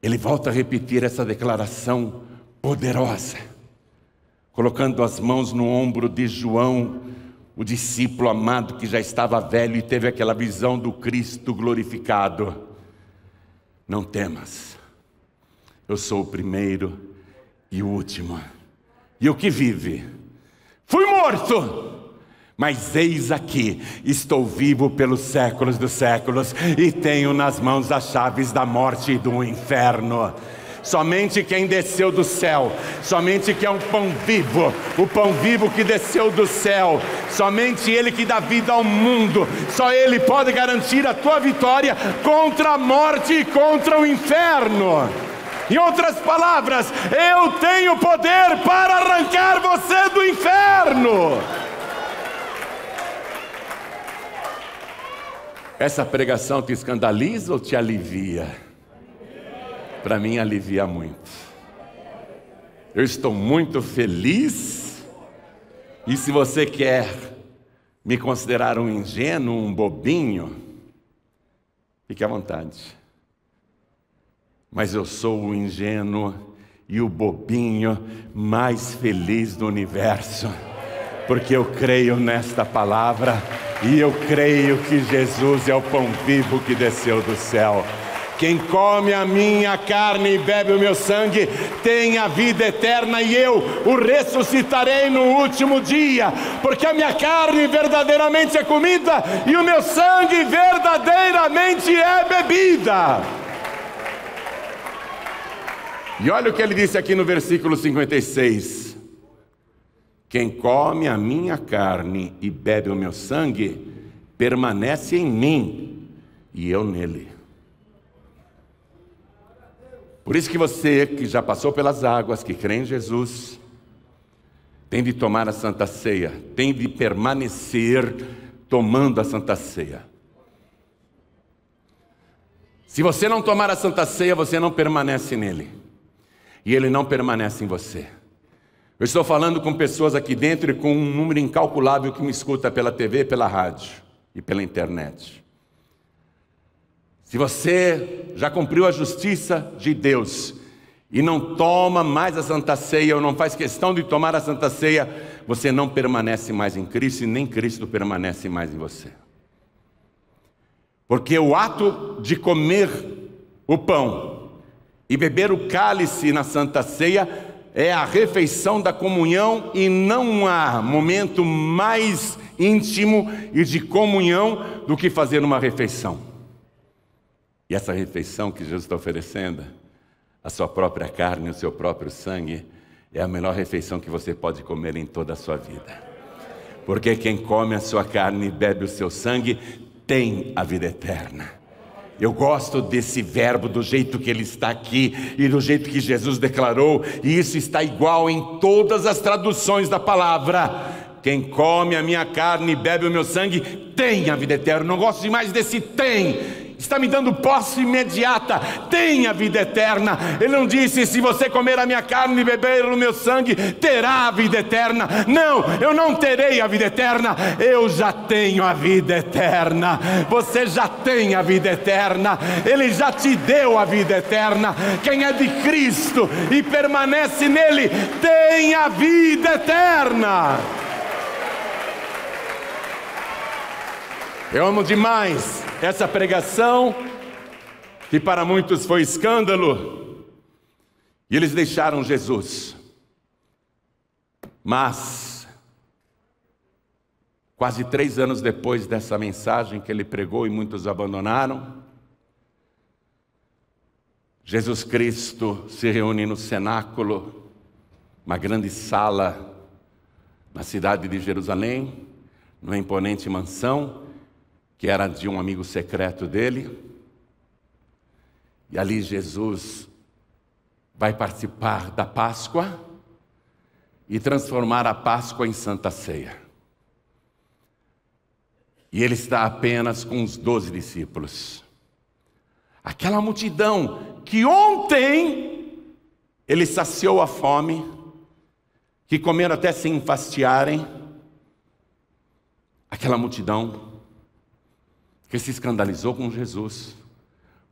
Ele volta a repetir essa declaração poderosa, colocando as mãos no ombro de João, o discípulo amado que já estava velho e teve aquela visão do Cristo glorificado. Não temas. Eu sou o primeiro e o último, e o que vive. Fui morto, mas eis aqui, estou vivo pelos séculos dos séculos, e tenho nas mãos as chaves da morte e do inferno. Somente quem desceu do céu, somente que é um pão vivo, o pão vivo que desceu do céu, somente Ele que dá vida ao mundo, só Ele pode garantir a tua vitória contra a morte e contra o inferno. Em outras palavras, eu tenho poder para arrancar você do inferno. Essa pregação te escandaliza ou te alivia? para mim alivia muito. Eu estou muito feliz, e se você quer me considerar um ingênuo, um bobinho, fique à vontade. Mas eu sou o ingênuo e o bobinho mais feliz do universo, porque eu creio nesta palavra, e eu creio que Jesus é o pão vivo que desceu do céu. Quem come a minha carne e bebe o meu sangue tem a vida eterna, e eu o ressuscitarei no último dia, porque a minha carne verdadeiramente é comida e o meu sangue verdadeiramente é bebida. E olha o que ele disse aqui no versículo 56. Quem come a minha carne e bebe o meu sangue permanece em mim e eu nele. Por isso que você que já passou pelas águas, que crê em Jesus, tem de tomar a Santa Ceia, tem de permanecer tomando a Santa Ceia. Se você não tomar a Santa Ceia, você não permanece nele, e ele não permanece em você. Eu estou falando com pessoas aqui dentro e com um número incalculável que me escuta pela TV, pela rádio e pela internet. Se você já cumpriu a justiça de Deus e não toma mais a Santa Ceia, ou não faz questão de tomar a Santa Ceia, você não permanece mais em Cristo, e nem Cristo permanece mais em você. Porque o ato de comer o pão e beber o cálice na Santa Ceia é a refeição da comunhão, e não há momento mais íntimo e de comunhão do que fazer uma refeição. E essa refeição que Jesus está oferecendo, a sua própria carne, o seu próprio sangue, é a melhor refeição que você pode comer em toda a sua vida. Porque quem come a sua carne e bebe o seu sangue tem a vida eterna. Eu gosto desse verbo do jeito que ele está aqui e do jeito que Jesus declarou, e isso está igual em todas as traduções da palavra. Quem come a minha carne e bebe o meu sangue tem a vida eterna. Não gosto demais desse tem. Está me dando posse imediata, tem a vida eterna. Ele não disse, se você comer a minha carne e beber o meu sangue, terá a vida eterna. Não, eu não terei a vida eterna, eu já tenho a vida eterna. Você já tem a vida eterna, Ele já te deu a vida eterna. Quem é de Cristo e permanece nele, tem a vida eterna. Eu amo demais essa pregação, que para muitos foi escândalo, e eles deixaram Jesus. Mas, quase 3 anos depois dessa mensagem que ele pregou e muitos abandonaram, Jesus Cristo se reúne no cenáculo, uma grande sala na cidade de Jerusalém, numa imponente mansão, que era de um amigo secreto dele, e ali Jesus vai participar da Páscoa e transformar a Páscoa em Santa Ceia. E ele está apenas com os 12 discípulos. Aquela multidão que ontem ele saciou a fome, que comeram até se enfastiarem, aquela multidão que se escandalizou com Jesus.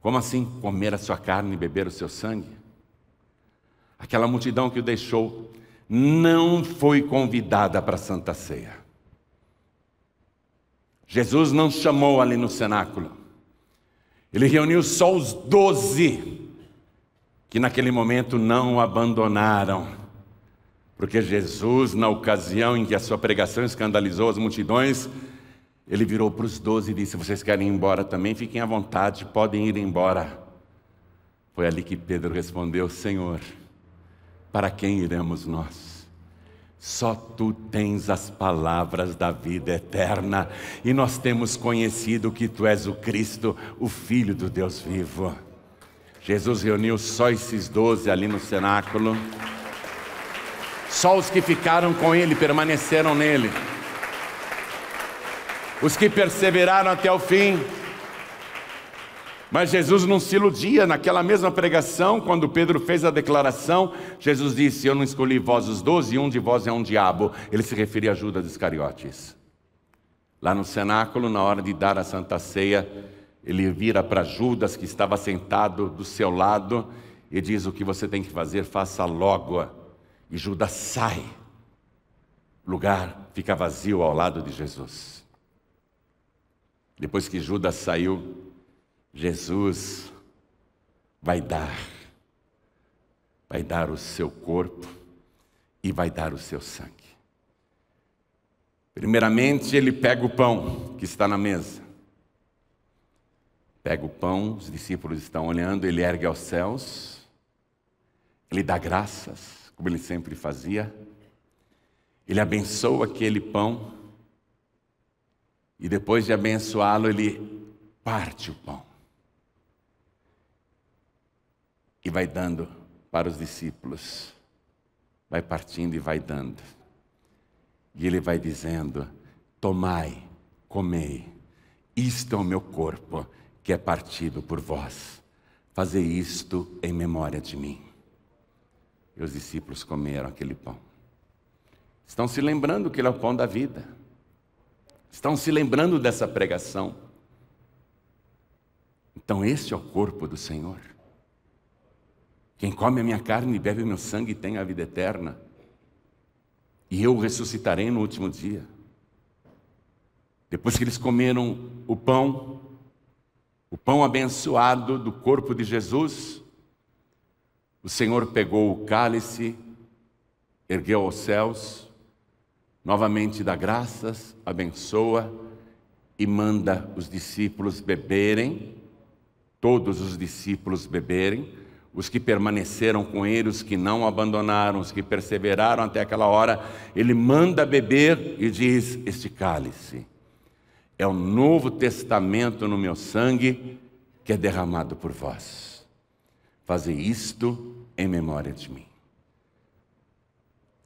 Como assim comer a sua carne e beber o seu sangue? Aquela multidão que o deixou não foi convidada para a Santa Ceia. Jesus não chamou ali no cenáculo. Ele reuniu só os 12, que naquele momento não o abandonaram. Porque Jesus, na ocasião em que a sua pregação escandalizou as multidões, ele virou para os 12 e disse, vocês querem ir embora também? Fiquem à vontade, podem ir embora. Foi ali que Pedro respondeu, Senhor, para quem iremos nós? Só Tu tens as palavras da vida eterna, e nós temos conhecido que Tu és o Cristo, o Filho do Deus vivo. Jesus reuniu só esses 12 ali no cenáculo. Só os que ficaram com Ele permaneceram nele. Os que perseveraram até o fim. Mas Jesus não se iludia. Naquela mesma pregação, quando Pedro fez a declaração, Jesus disse: eu não escolhi vós os 12, e um de vós é um diabo. Ele se referia a Judas Iscariotes. Lá no cenáculo, na hora de dar a Santa Ceia, ele vira para Judas, que estava sentado do seu lado, e diz: o que você tem que fazer, faça logo. E Judas sai. O lugar fica vazio ao lado de Jesus. Depois que Judas saiu, Jesus vai dar o seu corpo e vai dar o seu sangue. Primeiramente, ele pega o pão que está na mesa. Pega o pão, os discípulos estão olhando, ele ergue aos céus, ele dá graças, como ele sempre fazia, ele abençoa aquele pão, e depois de abençoá-lo, ele parte o pão. E vai dando para os discípulos, vai partindo e vai dando. E ele vai dizendo: tomai, comei, isto é o meu corpo, que é partido por vós. Fazei isto em memória de mim. E os discípulos comeram aquele pão. Estão se lembrando que ele é o pão da vida. Estão se lembrando dessa pregação. Então este é o corpo do Senhor. Quem come a minha carne e bebe o meu sangue tem a vida eterna. E eu ressuscitarei no último dia. Depois que eles comeram o pão abençoado do corpo de Jesus, o Senhor pegou o cálice, ergueu aos céus, novamente dá graças, abençoa e manda os discípulos beberem, todos os discípulos beberem, os que permaneceram com ele, os que não abandonaram, os que perseveraram até aquela hora. Ele manda beber e diz: este cálice é o novo testamento no meu sangue, que é derramado por vós. Fazei isto em memória de mim.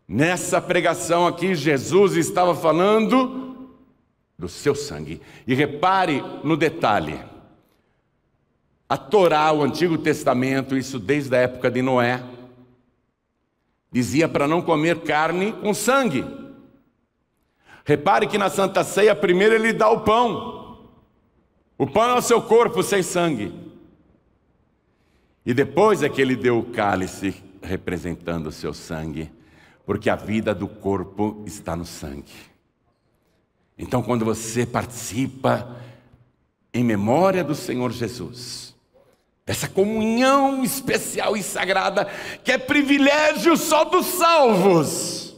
Nessa pregação aqui, Jesus estava falando do seu sangue. E repare no detalhe. A Torá, o Antigo Testamento, isso desde a época de Noé, dizia para não comer carne com sangue. Repare que na Santa Ceia, primeiro ele dá o pão. O pão é o seu corpo sem sangue. E depois é que ele deu o cálice, representando o seu sangue, porque a vida do corpo está no sangue. Então, quando você participa em memória do Senhor Jesus, essa comunhão especial e sagrada, que é privilégio só dos salvos.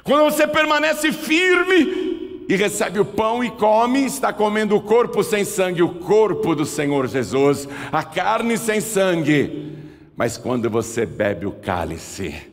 Quando você permanece firme e recebe o pão e come, está comendo o corpo sem sangue, o corpo do Senhor Jesus, a carne sem sangue. Mas quando você bebe o cálice,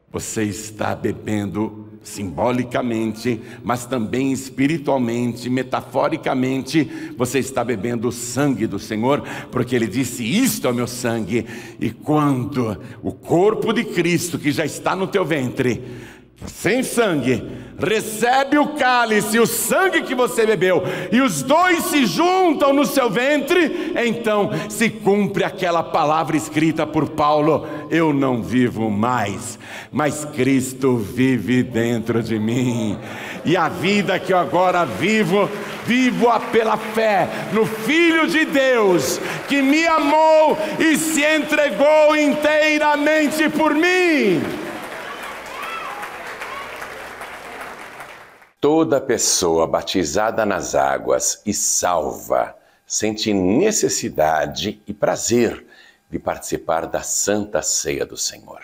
você está bebendo simbolicamente, mas também espiritualmente, metaforicamente, você está bebendo o sangue do Senhor, porque Ele disse: isto é o meu sangue. E quando o corpo de Cristo, que já está no teu ventre, sem sangue, recebe o cálice, o sangue que você bebeu, e os dois se juntam no seu ventre, então se cumpre aquela palavra escrita por Paulo: eu não vivo mais, mas Cristo vive dentro de mim. E a vida que eu agora vivo-a pela fé no Filho de Deus, que me amou e se entregou inteiramente por mim.
Toda pessoa batizada nas águas e salva sente necessidade e prazer de participar da Santa Ceia do Senhor.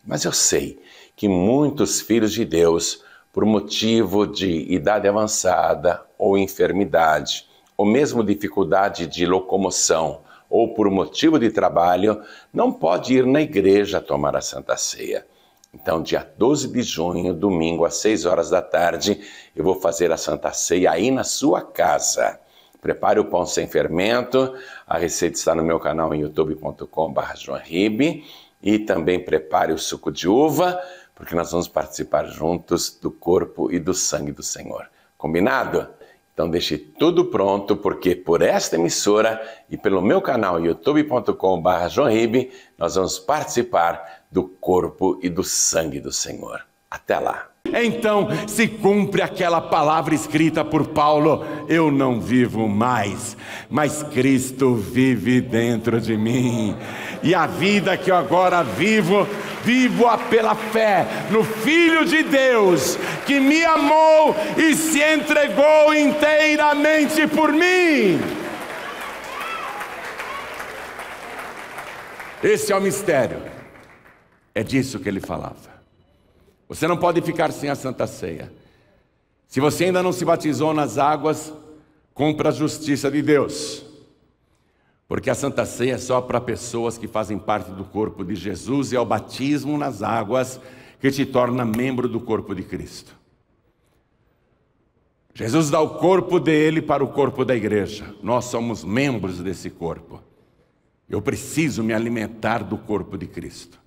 Mas eu sei que muitos filhos de Deus, por motivo de idade avançada ou enfermidade, ou mesmo dificuldade de locomoção, ou por motivo de trabalho, não pode ir na igreja tomar a Santa Ceia. Então, dia 12 de junho, domingo, às 6 horas da tarde, eu vou fazer a Santa Ceia aí na sua casa. Prepare o pão sem fermento, a receita está no meu canal em youtube.com/joanribe, e também prepare o suco de uva, porque nós vamos participar juntos do corpo e do sangue do Senhor. Combinado? Então deixe tudo pronto, porque por esta emissora e pelo meu canal youtube.com/joãoribe, nós vamos participar do corpo e do sangue do Senhor. Até lá!
Então se cumpre aquela palavra escrita por Paulo: eu não vivo mais, mas Cristo vive dentro de mim. E a vida que eu agora vivo-a pela fé no Filho de Deus, que me amou e se entregou inteiramente por mim. Esse é o mistério. É disso que ele falava. Você não pode ficar sem a Santa Ceia. Se você ainda não se batizou nas águas, cumpra a justiça de Deus. Porque a Santa Ceia é só para pessoas que fazem parte do corpo de Jesus, e é o batismo nas águas que te torna membro do corpo de Cristo. Jesus dá o corpo dele para o corpo da igreja. Nós somos membros desse corpo. Eu preciso me alimentar do corpo de Cristo.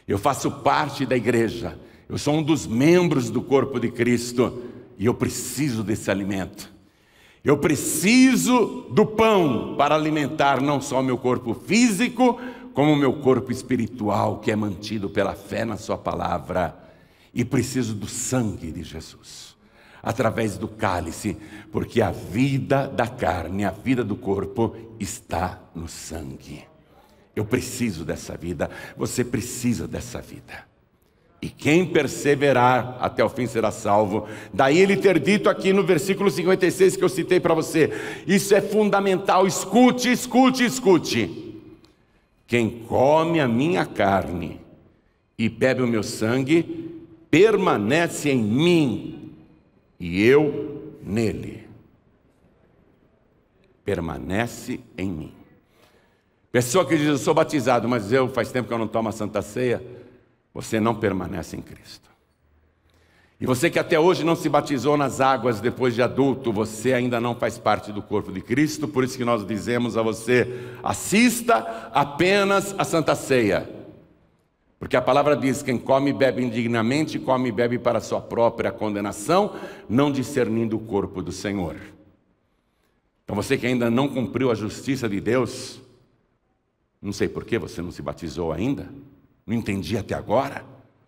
Eu faço parte da igreja. Eu sou um dos membros do corpo de Cristo e eu preciso desse alimento. Eu preciso do pão para alimentar não só o meu corpo físico, como o meu corpo espiritual, que é mantido pela fé na sua palavra. E preciso do sangue de Jesus, através do cálice, porque a vida da carne, a vida do corpo está no sangue. Eu preciso dessa vida, você precisa dessa vida. E quem perseverar até o fim será salvo. Daí ele ter dito aqui no versículo 56 que eu citei para você. Isso é fundamental, escute, escute, escute. Quem come a minha carne e bebe o meu sangue, permanece em mim e eu nele. Permanece em mim. Pessoa que diz: eu sou batizado, mas faz tempo que eu não tomo a Santa Ceia. Você não permanece em Cristo. E você que até hoje não se batizou nas águas depois de adulto, você ainda não faz parte do corpo de Cristo. Por isso que nós dizemos a você: assista apenas a Santa Ceia. Porque a palavra diz: quem come e bebe indignamente, come e bebe para a sua própria condenação, não discernindo o corpo do Senhor. Então você que ainda não cumpriu a justiça de Deus, não sei por que você não se batizou ainda. Não entendi até agora.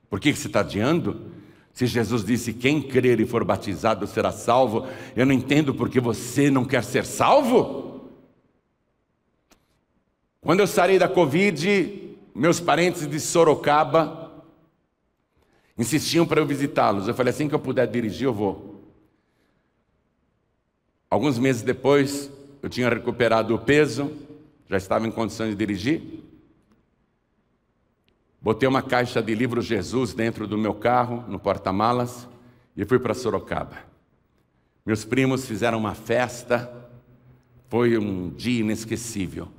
Por que você está adiando? Se Jesus disse: quem crer e for batizado será salvo, eu não entendo por que você não quer ser salvo. Quando eu sarei da Covid, meus parentes de Sorocaba insistiam para eu visitá-los. Eu falei: assim que eu puder dirigir, eu vou. Alguns meses depois, eu tinha recuperado o peso, já estava em condições de dirigir. Botei uma caixa de livros Jesus dentro do meu carro, no porta-malas, e fui para Sorocaba. Meus primos fizeram uma festa, foi um dia inesquecível.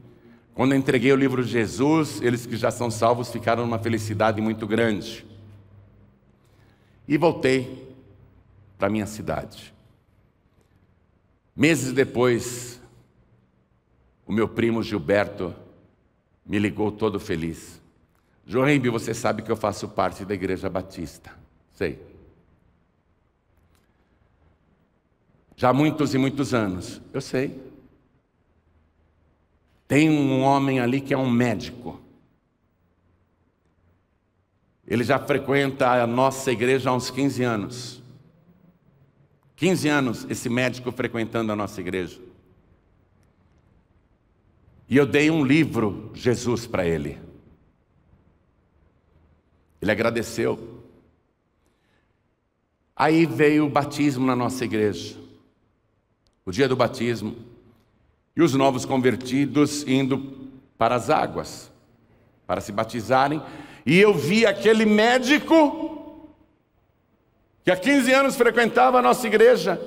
Quando eu entreguei o livro Jesus, eles que já são salvos ficaram numa felicidade muito grande. E voltei para minha cidade. Meses depois, o meu primo Gilberto me ligou todo feliz. Joãoribe, você sabe que eu faço parte da Igreja Batista. Sei. Já há muitos e muitos anos. Eu sei. Tem um homem ali que é um médico. Ele já frequenta a nossa igreja há uns 15 anos. 15 anos esse médico frequentando a nossa igreja. E eu dei um livro, Jesus, para ele. Ele agradeceu. Aí veio o batismo na nossa igreja. O dia do batismo. E os novos convertidos indo para as águas, para se batizarem. E eu vi aquele médico que há 15 anos frequentava a nossa igreja.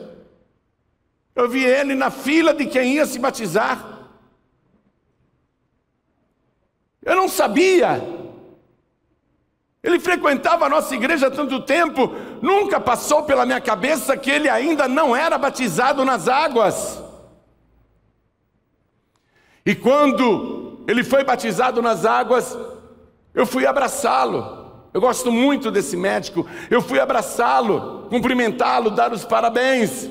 Eu vi ele na fila de quem ia se batizar. Eu não sabia. Ele frequentava a nossa igreja há tanto tempo, nunca passou pela minha cabeça que ele ainda não era batizado nas águas. E quando ele foi batizado nas águas, eu fui abraçá-lo. Eu gosto muito desse médico. Eu fui abraçá-lo, cumprimentá-lo, dar os parabéns.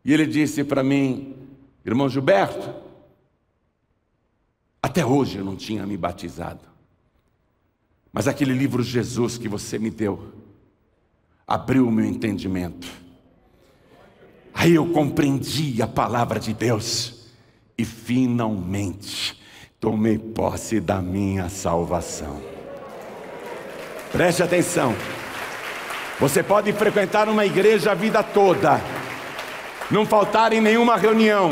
E ele disse para mim: irmão Gilberto, até hoje eu não tinha me batizado, mas aquele livro Jesus que você me deu abriu o meu entendimento. Aí eu compreendi a palavra de Deus e finalmente tomei posse da minha salvação. Preste atenção. Você pode frequentar uma igreja a vida toda, não faltar em nenhuma reunião,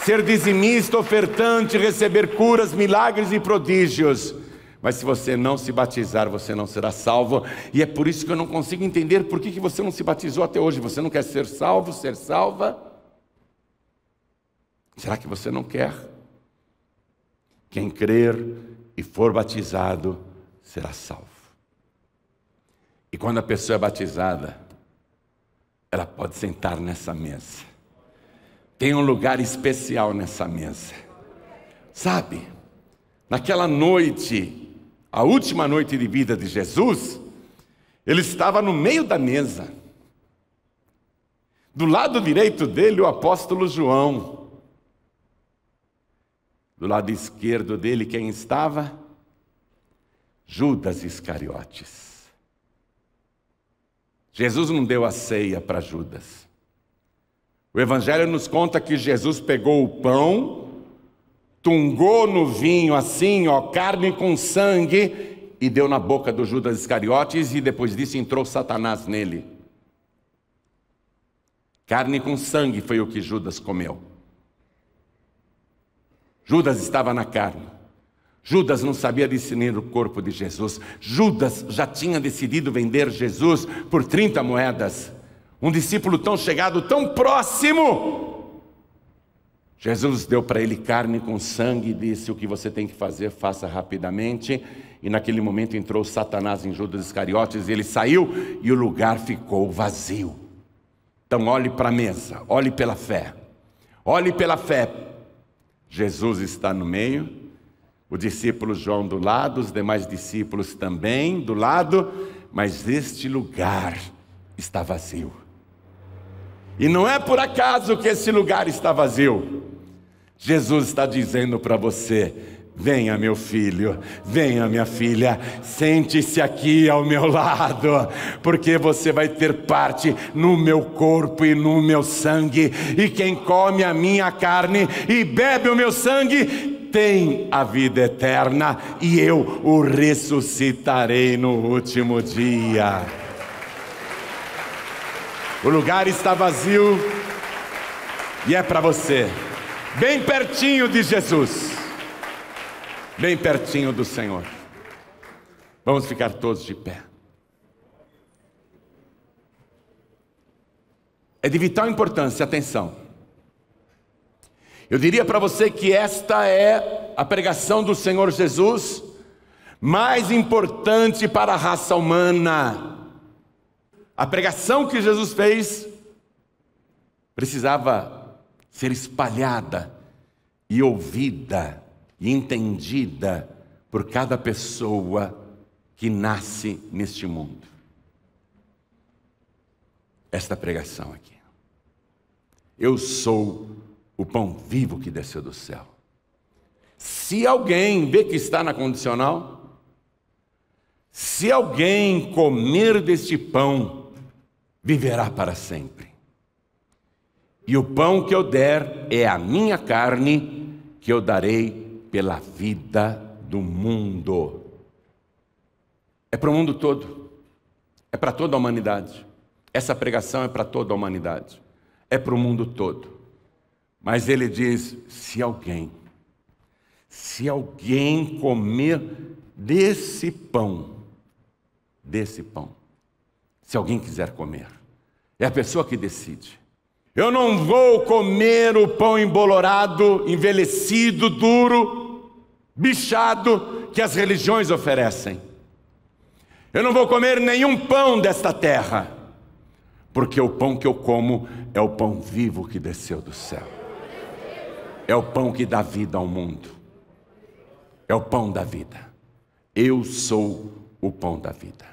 ser dizimista, ofertante, receber curas, milagres e prodígios, mas se você não se batizar, você não será salvo. E é por isso que eu não consigo entender por que você não se batizou até hoje. Você não quer ser salvo, ser salva? Será que você não quer? Quem crer e for batizado será salvo. E quando a pessoa é batizada, ela pode sentar nessa mesa. Tem um lugar especial nessa mesa. Sabe, naquela noite, a última noite de vida de Jesus, ele estava no meio da mesa. Do lado direito dele, o apóstolo João. Do lado esquerdo dele, quem estava? Judas Iscariotes. Jesus não deu a ceia para Judas. O Evangelho nos conta que Jesus pegou o pão, tungou no vinho assim, carne com sangue, e deu na boca do Judas Iscariotes, e depois disso entrou Satanás nele. Carne com sangue foi o que Judas comeu. Judas estava na carne. Judas não sabia discernir o corpo de Jesus. Judas já tinha decidido vender Jesus por 30 moedas. Um discípulo tão chegado, tão próximo. Jesus deu para ele carne com sangue e disse: o que você tem que fazer, faça rapidamente. E naquele momento entrou Satanás em Judas Iscariotes, e ele saiu e o lugar ficou vazio. Então olhe para a mesa, olhe pela fé. Olhe pela fé. Jesus está no meio. O discípulo João do lado, os demais discípulos também do lado, mas este lugar está vazio. E não é por acaso que esse lugar está vazio. Jesus está dizendo para você: venha meu filho, venha minha filha, sente-se aqui ao meu lado, porque você vai ter parte no meu corpo e no meu sangue, e quem come a minha carne e bebe o meu sangue tem a vida eterna, e eu o ressuscitarei no último dia. O lugar está vazio e é para você, bem pertinho de Jesus, bem pertinho do Senhor. Vamos ficar todos de pé. É de vital importância, atenção. Eu diria para você que esta é a pregação do Senhor Jesus mais importante para a raça humana. A pregação que Jesus fez precisava ser espalhada e ouvida e entendida por cada pessoa que nasce neste mundo. Esta pregação aqui. Eu sou o pão vivo que desceu do céu. Se alguém vê que está na condicional, se alguém comer deste pão, viverá para sempre. E o pão que eu der é a minha carne, que eu darei pela vida do mundo. É para o mundo todo. É para toda a humanidade. Essa pregação é para toda a humanidade. É para o mundo todo. Mas ele diz: se alguém comer desse pão, se alguém quiser comer, é a pessoa que decide. Eu não vou comer o pão embolorado, envelhecido, duro, bichado que as religiões oferecem. Eu não vou comer nenhum pão desta terra, porque o pão que eu como é o pão vivo que desceu do céu. É o pão que dá vida ao mundo. É o pão da vida. Eu sou o pão da vida.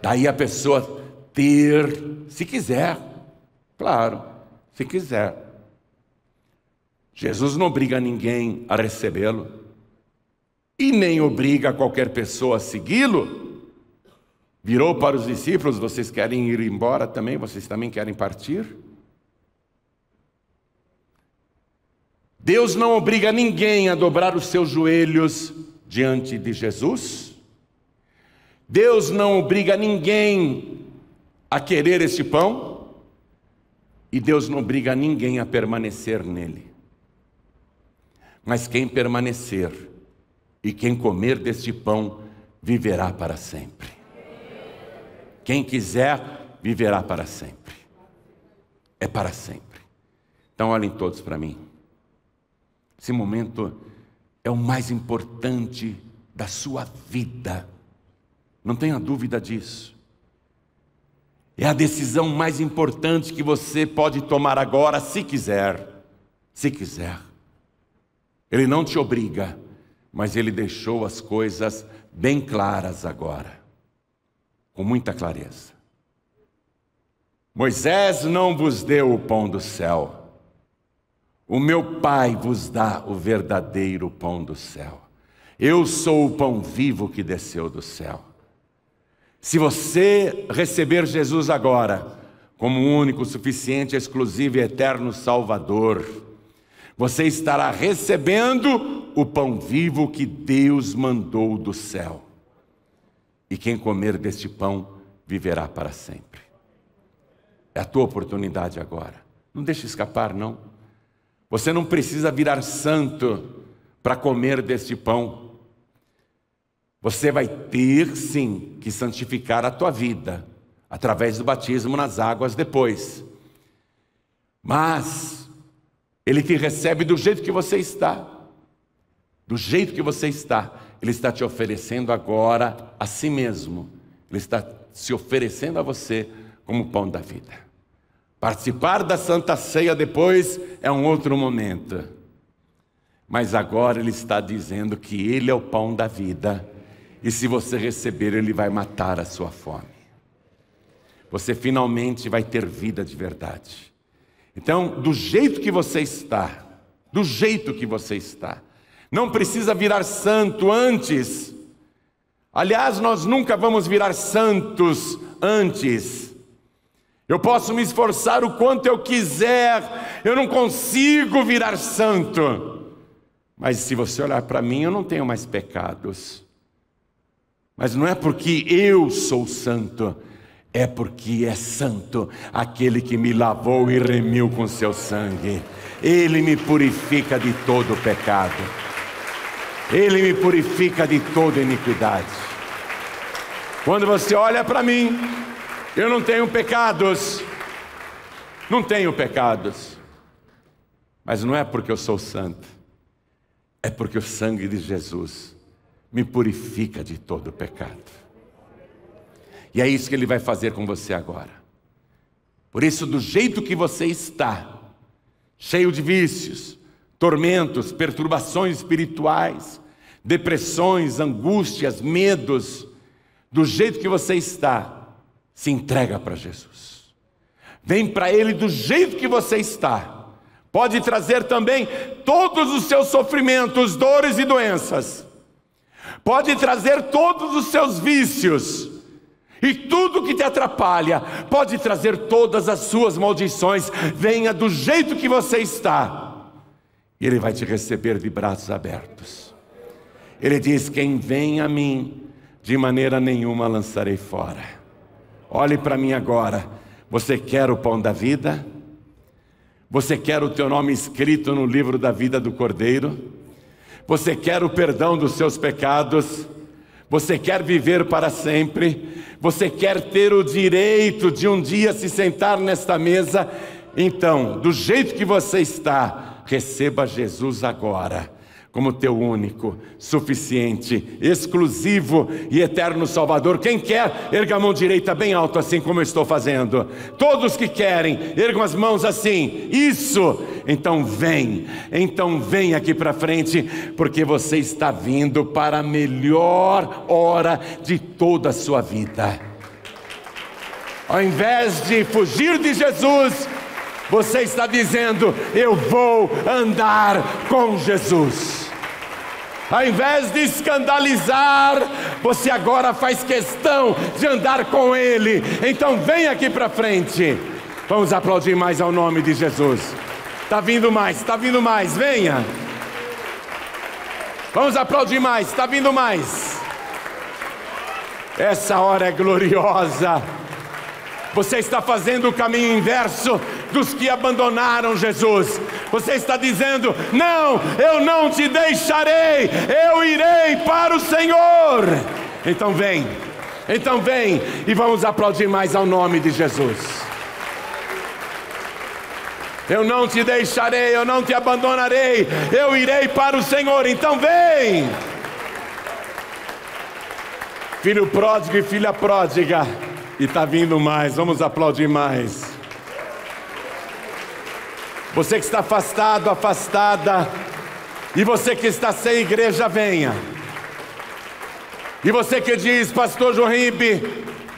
Daí a pessoa ter, se quiser, claro, se quiser. Jesus não obriga ninguém a recebê-lo e nem obriga qualquer pessoa a segui-lo. Virou para os discípulos: vocês querem ir embora também? Vocês também querem partir? Deus não obriga ninguém a dobrar os seus joelhos diante de Jesus. Deus não obriga ninguém a querer este pão. E Deus não obriga ninguém a permanecer nele. Mas quem permanecer e quem comer deste pão viverá para sempre. Quem quiser viverá para sempre. É para sempre. Então olhem todos para mim. Esse momento é o mais importante da sua vida. Não tenha dúvida disso. É a decisão mais importante que você pode tomar agora, se quiser. Se quiser. Ele não te obriga, mas Ele deixou as coisas bem claras agora. Com muita clareza. Moisés não vos deu o pão do céu. O meu Pai vos dá o verdadeiro pão do céu. Eu sou o pão vivo que desceu do céu. Se você receber Jesus agora, como único, suficiente, exclusivo e eterno Salvador, você estará recebendo o pão vivo que Deus mandou do céu. E quem comer deste pão viverá para sempre. É a tua oportunidade agora. Não deixe escapar, não. Você não precisa virar santo para comer deste pão. Você vai ter, sim, que santificar a tua vida, através do batismo nas águas depois. Mas Ele te recebe do jeito que você está. Do jeito que você está. Ele está te oferecendo agora a si mesmo. Ele está se oferecendo a você como pão da vida. Participar da Santa Ceia depois é um outro momento. Mas agora Ele está dizendo que Ele é o pão da vida. E se você receber, Ele vai matar a sua fome. Você finalmente vai ter vida de verdade. Então, do jeito que você está, do jeito que você está, não precisa virar santo antes. Aliás, nós nunca vamos virar santos antes. Eu posso me esforçar o quanto eu quiser, eu não consigo virar santo. Mas se você olhar para mim, eu não tenho mais pecados. Mas não é porque eu sou santo, é porque é santo aquele que me lavou e remiu com seu sangue. Ele me purifica de todo pecado. Ele me purifica de toda iniquidade. Quando você olha para mim, eu não tenho pecados. Não tenho pecados. Mas não é porque eu sou santo. É porque o sangue de Jesus me purifica de todo pecado. E é isso que Ele vai fazer com você agora. Por isso, do jeito que você está, cheio de vícios, tormentos, perturbações espirituais, depressões, angústias, medos, do jeito que você está, se entrega para Jesus. Vem para Ele do jeito que você está. Pode trazer também todos os seus sofrimentos, dores e doenças. Pode trazer todos os seus vícios e tudo que te atrapalha. Pode trazer todas as suas maldições. Venha do jeito que você está. E Ele vai te receber de braços abertos. Ele diz: quem vem a mim, de maneira nenhuma lançarei fora. Olhe para mim agora. Você quer o pão da vida? Você quer o teu nome escrito no livro da vida do Cordeiro? Você quer o perdão dos seus pecados? Você quer viver para sempre? Você quer ter o direito de um dia se sentar nesta mesa? Então, do jeito que você está, receba Jesus agora como teu único, suficiente, exclusivo e eterno Salvador. Quem quer, erga a mão direita bem alto, assim como eu estou fazendo. Todos que querem, ergam as mãos assim. Isso! Então vem aqui para frente, porque você está vindo para a melhor hora de toda a sua vida. Ao invés de fugir de Jesus, Você está dizendo: eu vou andar com Jesus. Ao invés de escandalizar, você agora faz questão de andar com Ele. Então vem aqui para frente. Vamos aplaudir mais ao nome de Jesus. Está vindo mais, venha. Vamos aplaudir mais, está vindo mais. Essa hora é gloriosa. Você está fazendo o caminho inverso dos que abandonaram Jesus. Você está dizendo: não, eu não te deixarei, eu irei para o Senhor. Então vem e vamos aplaudir mais ao nome de Jesus. Eu não te deixarei, eu não te abandonarei, eu irei para o Senhor. Então vem. Filho pródigo e filha pródiga. E está vindo mais, vamos aplaudir mais. Você que está afastado, afastada, e você que está sem igreja, venha. E você que diz: pastor João Ribe,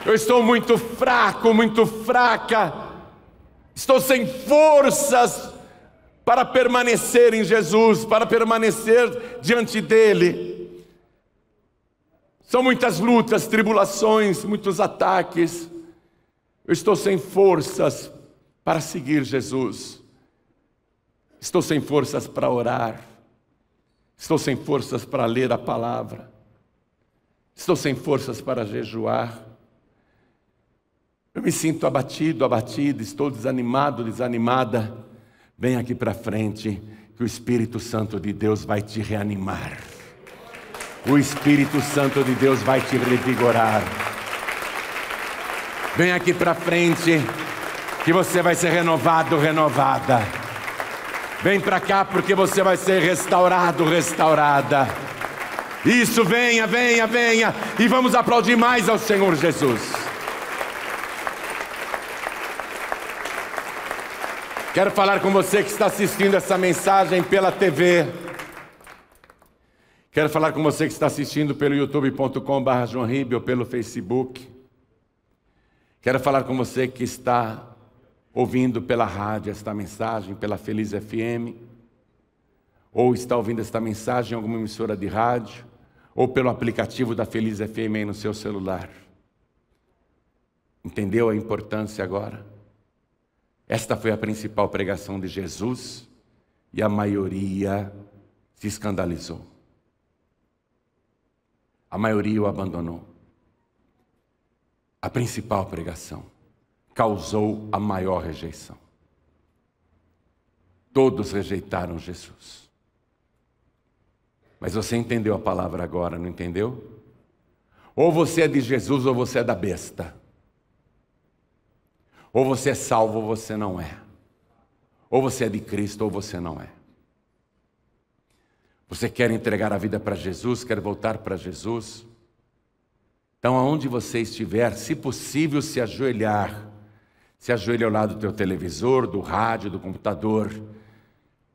eu estou muito fraco, muito fraca, estou sem forças para permanecer em Jesus, para permanecer diante dEle. São muitas lutas, tribulações, muitos ataques. Eu estou sem forças para seguir Jesus. Estou sem forças para orar. Estou sem forças para ler a palavra. Estou sem forças para jejuar. Eu me sinto abatido, abatida, estou desanimado, desanimada. Vem aqui para frente, que o Espírito Santo de Deus vai te reanimar. O Espírito Santo de Deus vai te revigorar. Vem aqui para frente, que você vai ser renovado, renovada. Vem para cá, porque você vai ser restaurado, restaurada. Isso, venha, venha, venha. E vamos aplaudir mais ao Senhor Jesus. Quero falar com você que está assistindo essa mensagem pela TV. Quero falar com você que está assistindo pelo youtube.com/joãoribe ou pelo Facebook. Quero falar com você que está ouvindo pela rádio esta mensagem, pela Feliz FM, ou está ouvindo esta mensagem em alguma emissora de rádio, ou pelo aplicativo da Feliz FM aí no seu celular. Entendeu a importância agora? Esta foi a principal pregação de Jesus e a maioria se escandalizou. A maioria o abandonou. A principal pregação causou a maior rejeição. Todos rejeitaram Jesus. Mas você entendeu a palavra agora, não entendeu? Ou você é de Jesus ou você é da besta. Ou você é salvo ou você não é. Ou você é de Cristo ou você não é. Você quer entregar a vida para Jesus, quer voltar para Jesus? Então, aonde você estiver, se possível, se ajoelhar. Se ajoelhe ao lado do teu televisor, do rádio, do computador.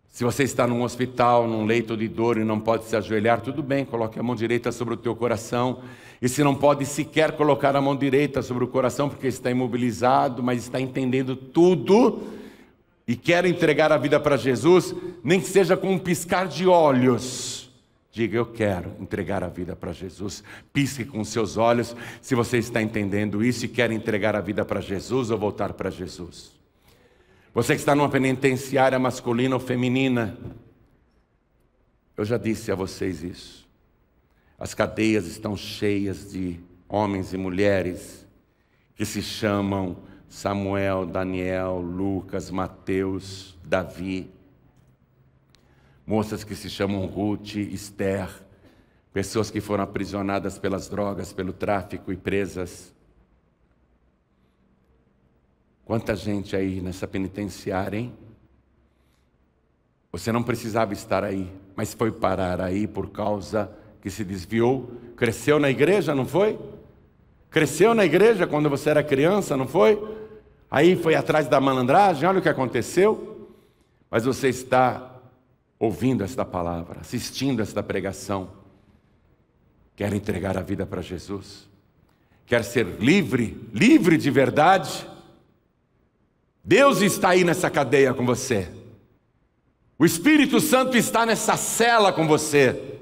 Se você está num hospital, num leito de dor e não pode se ajoelhar, tudo bem, coloque a mão direita sobre o teu coração. E se não pode sequer colocar a mão direita sobre o coração, porque está imobilizado, mas está entendendo tudo e quer entregar a vida para Jesus, nem que seja com um piscar de olhos, diga: eu quero entregar a vida para Jesus. Pisque com seus olhos se você está entendendo isso e quer entregar a vida para Jesus ou voltar para Jesus. Você que está numa penitenciária masculina ou feminina, eu já disse a vocês isso. As cadeias estão cheias de homens e mulheres que se chamam Samuel, Daniel, Lucas, Mateus, Davi. Moças que se chamam Ruth, Esther. Pessoas que foram aprisionadas pelas drogas, pelo tráfico e presas. Quanta gente aí nessa penitenciária, hein? Você não precisava estar aí, mas foi parar aí por causa que se desviou. Cresceu na igreja, não foi? Cresceu na igreja quando você era criança, não foi? Aí foi atrás da malandragem, olha o que aconteceu. Mas você está ouvindo esta palavra, assistindo esta pregação. Quer entregar a vida para Jesus? Quer ser livre, livre de verdade? Deus está aí nessa cadeia com você. O Espírito Santo está nessa cela com você.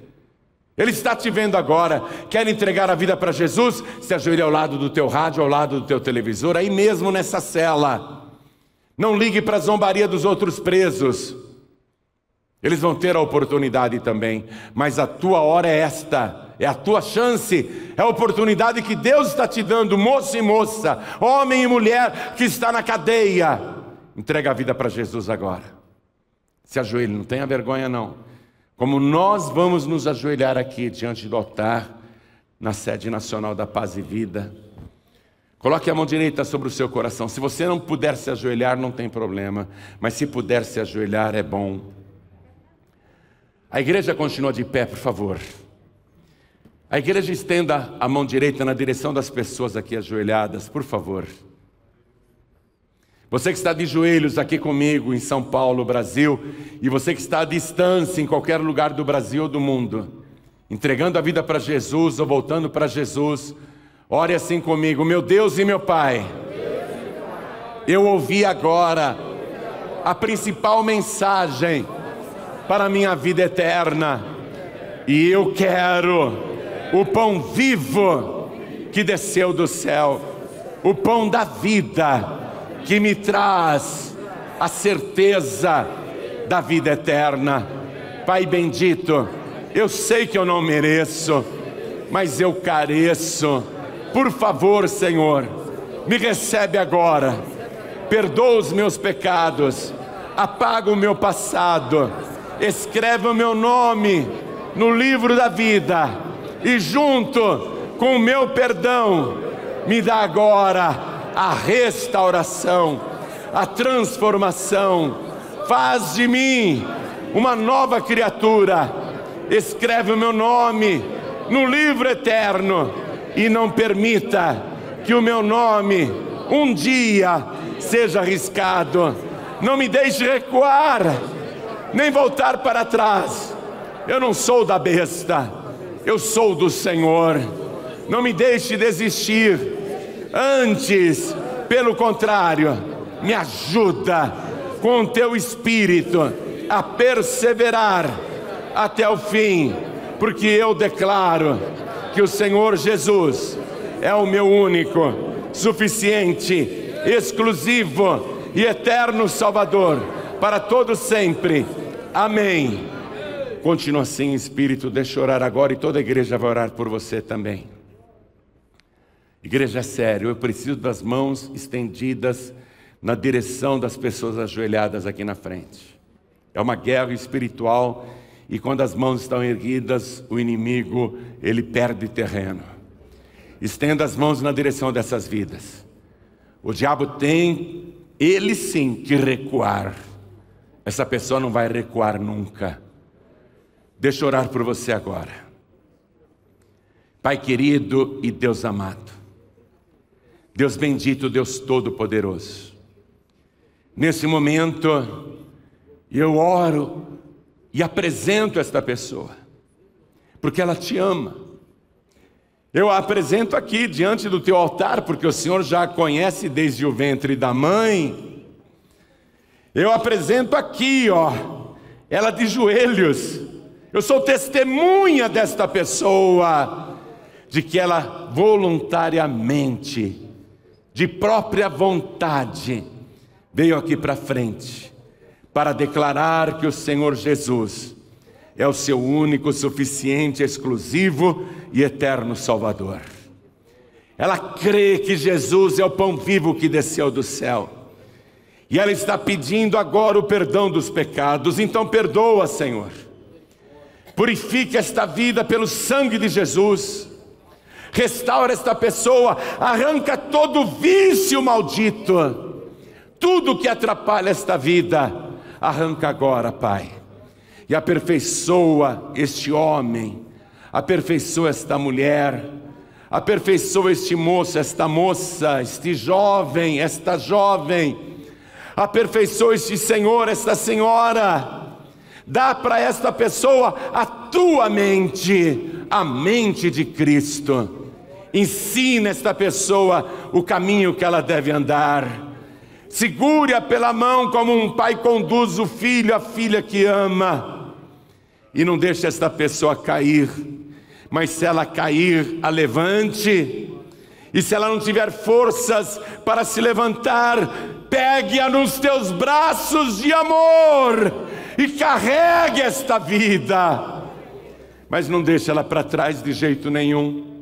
Ele está te vendo agora. Quer entregar a vida para Jesus? Se ajoelhe ao lado do teu rádio, ao lado do teu televisor, aí mesmo nessa cela. Não ligue para a zombaria dos outros presos. Eles vão ter a oportunidade também, mas a tua hora é esta, é a tua chance, é a oportunidade que Deus está te dando, moço e moça, homem e mulher que está na cadeia. Entrega a vida para Jesus agora. Se ajoelhe, não tenha vergonha não. Como nós vamos nos ajoelhar aqui diante do altar, na sede nacional da Paz e Vida. Coloque a mão direita sobre o seu coração. Se você não puder se ajoelhar, não tem problema, mas se puder se ajoelhar, é bom. A igreja continua de pé, por favor. A igreja estenda a mão direita na direção das pessoas aqui ajoelhadas, por favor. Você que está de joelhos aqui comigo em São Paulo, Brasil, e você que está à distância em qualquer lugar do Brasil ou do mundo, entregando a vida para Jesus ou voltando para Jesus, ore assim comigo: meu Deus e meu Pai, eu ouvi agora a principal mensagem para a minha vida eterna, e eu quero o pão vivo que desceu do céu, o pão da vida que me traz a certeza da vida eterna. Pai bendito, eu sei que eu não mereço, mas eu careço. Por favor, Senhor, me recebe agora, perdoa os meus pecados, apaga o meu passado, escreve o meu nome no livro da vida e junto com o meu perdão, me dá agora a restauração, a transformação. Faz de mim uma nova criatura, escreve o meu nome no livro eterno e não permita que o meu nome um dia seja riscado. Não me deixe recuar, nem voltar para trás. Eu não sou da besta, eu sou do Senhor. Não me deixe desistir, antes, pelo contrário, me ajuda com o teu Espírito a perseverar até o fim, porque eu declaro que o Senhor Jesus é o meu único, suficiente, exclusivo e eterno Salvador para todo sempre. Amém. Continua assim, Espírito, deixa eu orar agora e toda a igreja vai orar por você também. Igreja, é sério, eu preciso das mãos estendidas na direção das pessoas ajoelhadas aqui na frente. É uma guerra espiritual e quando as mãos estão erguidas, o inimigo, ele perde terreno. Estenda as mãos na direção dessas vidas. O diabo tem, ele sim, que recuar. Essa pessoa não vai recuar nunca. Deixa eu orar por você agora. Pai querido e Deus amado, Deus bendito, Deus todo-poderoso, nesse momento eu oro e apresento esta pessoa, porque ela te ama. Eu a apresento aqui diante do teu altar, porque o Senhor já a conhece desde o ventre da mãe. Eu apresento aqui, ela de joelhos. Eu sou testemunha desta pessoa, de que ela voluntariamente, de própria vontade, veio aqui para frente, para declarar que o Senhor Jesus é o seu único, suficiente, exclusivo e eterno Salvador. Ela crê que Jesus é o pão vivo que desceu do céu, e ela está pedindo agora o perdão dos pecados. Então perdoa, Senhor, purifica esta vida pelo sangue de Jesus. Restaura esta pessoa, arranca todo vício maldito, tudo que atrapalha esta vida, arranca agora, Pai, e aperfeiçoa este homem, aperfeiçoa esta mulher, aperfeiçoa este moço, esta moça, este jovem, esta jovem, aperfeiçoa este senhor, esta senhora. Dá para esta pessoa a tua mente, a mente de Cristo. Ensina esta pessoa o caminho que ela deve andar. Segure-a pela mão como um pai conduz o filho, a filha que ama. E não deixe esta pessoa cair. Mas se ela cair, a levante. E se ela não tiver forças para se levantar, pegue-a nos teus braços de amor e carregue esta vida. Mas não deixe ela para trás de jeito nenhum.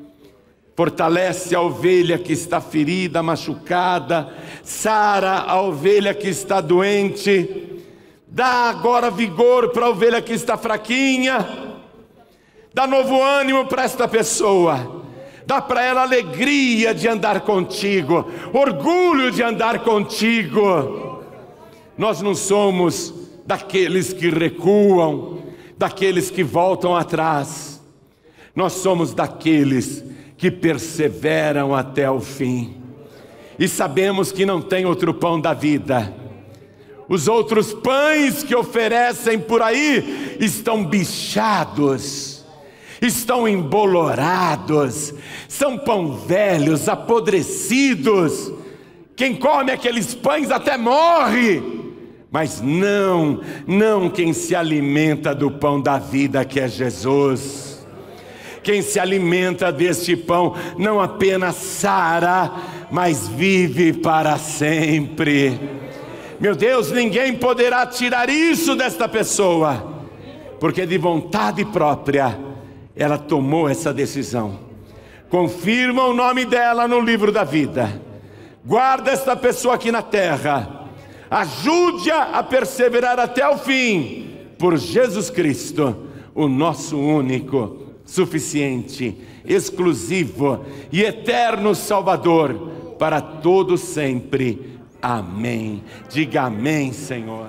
Fortalece a ovelha que está ferida, machucada. Sara a ovelha que está doente. Dá agora vigor para a ovelha que está fraquinha. Dá novo ânimo para esta pessoa. Dá para ela alegria de andar contigo, orgulho de andar contigo. Nós não somos daqueles que recuam, daqueles que voltam atrás. Nós somos daqueles que perseveram até o fim. E sabemos que não tem outro pão da vida. Os outros pães que oferecem por aí estão bichados, estão embolorados, são pão velhos, apodrecidos. Quem come aqueles pães até morre, mas não quem se alimenta do pão da vida que é Jesus. Quem se alimenta deste pão não apenas sara, mas vive para sempre. Meu Deus, ninguém poderá tirar isso desta pessoa, porque de vontade própria ela tomou essa decisão. Confirma o nome dela no livro da vida. Guarda esta pessoa aqui na terra. Ajude-a a perseverar até o fim, por Jesus Cristo, o nosso único, suficiente, exclusivo e eterno Salvador, para todo sempre. Amém. Diga amém, Senhor.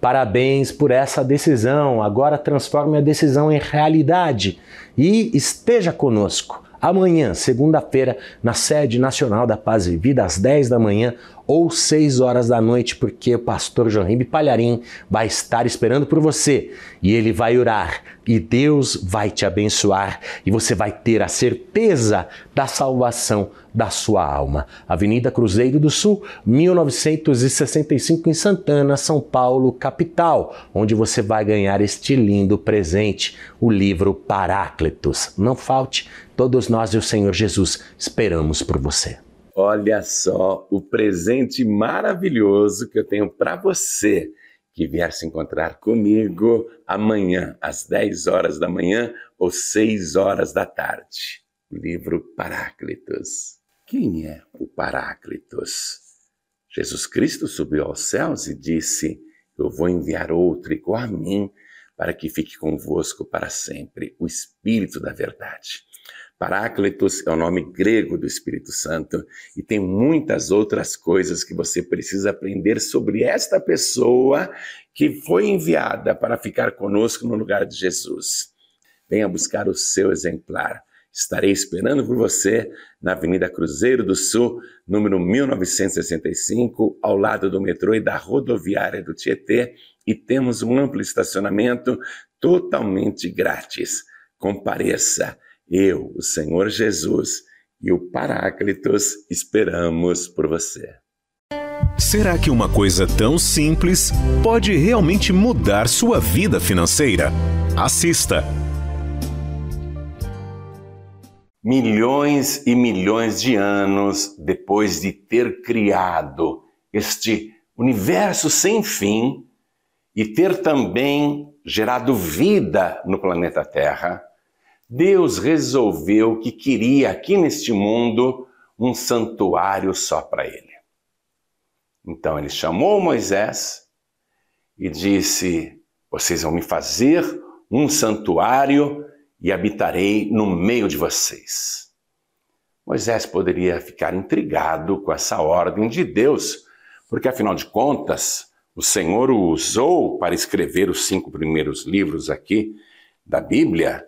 Parabéns por essa decisão. Agora transforme a decisão em realidade e esteja conosco amanhã, segunda-feira, na sede nacional da Paz e Vida, às 10 da manhã ou 6 horas da noite, porque o pastor Joanribe Palharim vai estar esperando por você e ele vai orar e Deus vai te abençoar e você vai ter a certeza da salvação da sua alma. Avenida Cruzeiro do Sul, 1965, em Santana, São Paulo, capital, onde você vai ganhar este lindo presente, o livro Paráclitos. Não falte, todos nós e o Senhor Jesus esperamos por você.
Olha só o presente maravilhoso que eu tenho para você que vier se encontrar comigo amanhã, às 10 horas da manhã ou 6 horas da tarde. O livro Paráclitos. Quem é o Paráclitos? Jesus Cristo subiu aos céus e disse: eu vou enviar outro igual a mim para que fique convosco para sempre, o Espírito da verdade. Paráclitos é o nome grego do Espírito Santo e tem muitas outras coisas que você precisa aprender sobre esta pessoa que foi enviada para ficar conosco no lugar de Jesus. Venha buscar o seu exemplar. Estarei esperando por você na Avenida Cruzeiro do Sul, número 1965, ao lado do metrô e da rodoviária do Tietê, e temos um amplo estacionamento totalmente grátis. Compareça. Eu, o Senhor Jesus e o Paráclitos esperamos por você.
Será que uma coisa tão simples pode realmente mudar sua vida financeira? Assista!
Milhões e milhões de anos depois de ter criado este universo sem fim e ter também gerado vida no planeta Terra, Deus resolveu que queria aqui neste mundo um santuário só para ele. Então ele chamou Moisés e disse: vocês vão me fazer um santuário e habitarei no meio de vocês. Moisés poderia ficar intrigado com essa ordem de Deus, porque afinal de contas, o Senhor o usou para escrever os 5 primeiros livros aqui da Bíblia,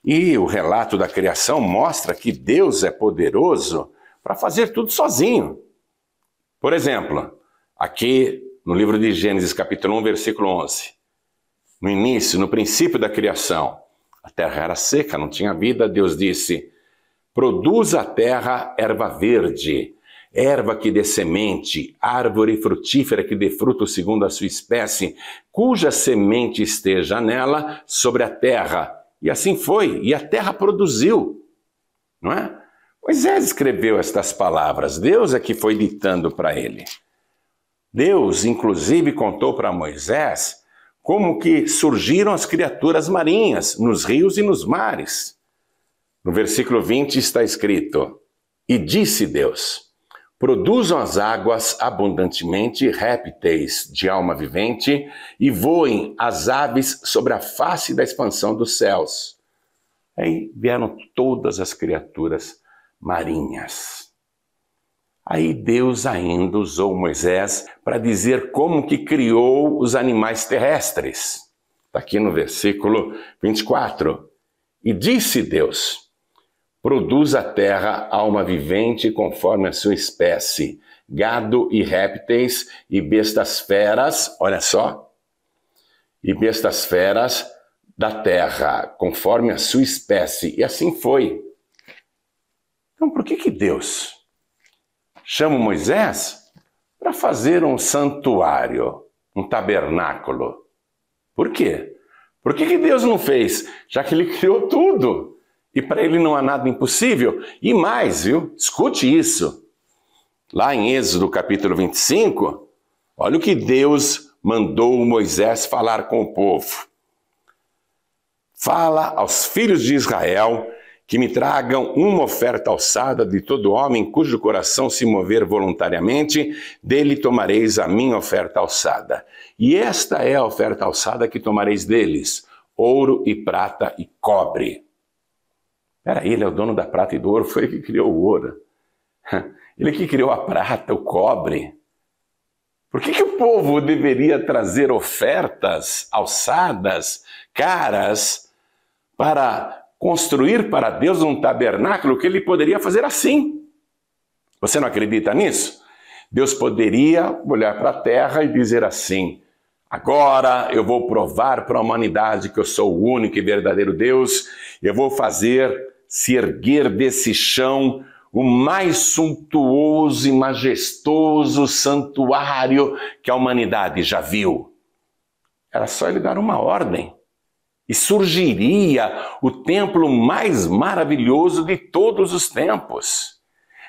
e o relato da criação mostra que Deus é poderoso para fazer tudo sozinho. Por exemplo, aqui no livro de Gênesis, capítulo 1, versículo 11, no início, no princípio da criação. A terra era seca, não tinha vida. Deus disse: produz a terra erva verde, erva que dê semente, árvore frutífera que dê fruto segundo a sua espécie, cuja semente esteja nela sobre a terra. E assim foi, e a terra produziu, não é? Moisés escreveu estas palavras, Deus é que foi ditando para ele. Deus, inclusive, contou para Moisés como que surgiram as criaturas marinhas, nos rios e nos mares. No versículo 20 está escrito: e disse Deus: produzam as águas abundantemente répteis de alma vivente e voem as aves sobre a face da expansão dos céus. Aí vieram todas as criaturas marinhas. Aí Deus ainda usou Moisés para dizer como que criou os animais terrestres. Está aqui no versículo 24. E disse Deus: produz a terra alma vivente conforme a sua espécie, gado e répteis e bestas feras, olha só, e bestas feras da terra, conforme a sua espécie. E assim foi. Então por que Deus chama Moisés para fazer um santuário, um tabernáculo? Por quê? Por que Deus não fez, já que ele criou tudo? E para ele não há nada impossível. E mais, viu? Escute isso. Lá em Êxodo capítulo 25, olha o que Deus mandou Moisés falar com o povo. Fala aos filhos de Israel que me tragam uma oferta alçada de todo homem cujo coração se mover voluntariamente, dele tomareis a minha oferta alçada. E esta é a oferta alçada que tomareis deles: ouro e prata e cobre. Peraí, ele é o dono da prata e do ouro, foi ele que criou o ouro. Ele que criou a prata, o cobre. Por que o povo deveria trazer ofertas alçadas, caras, para construir para Deus um tabernáculo que ele poderia fazer assim? Você não acredita nisso? Deus poderia olhar para a terra e dizer assim: agora eu vou provar para a humanidade que eu sou o único e verdadeiro Deus, eu vou fazer se erguer desse chão o mais suntuoso e majestoso santuário que a humanidade já viu. Era só ele dar uma ordem e surgiria o templo mais maravilhoso de todos os tempos.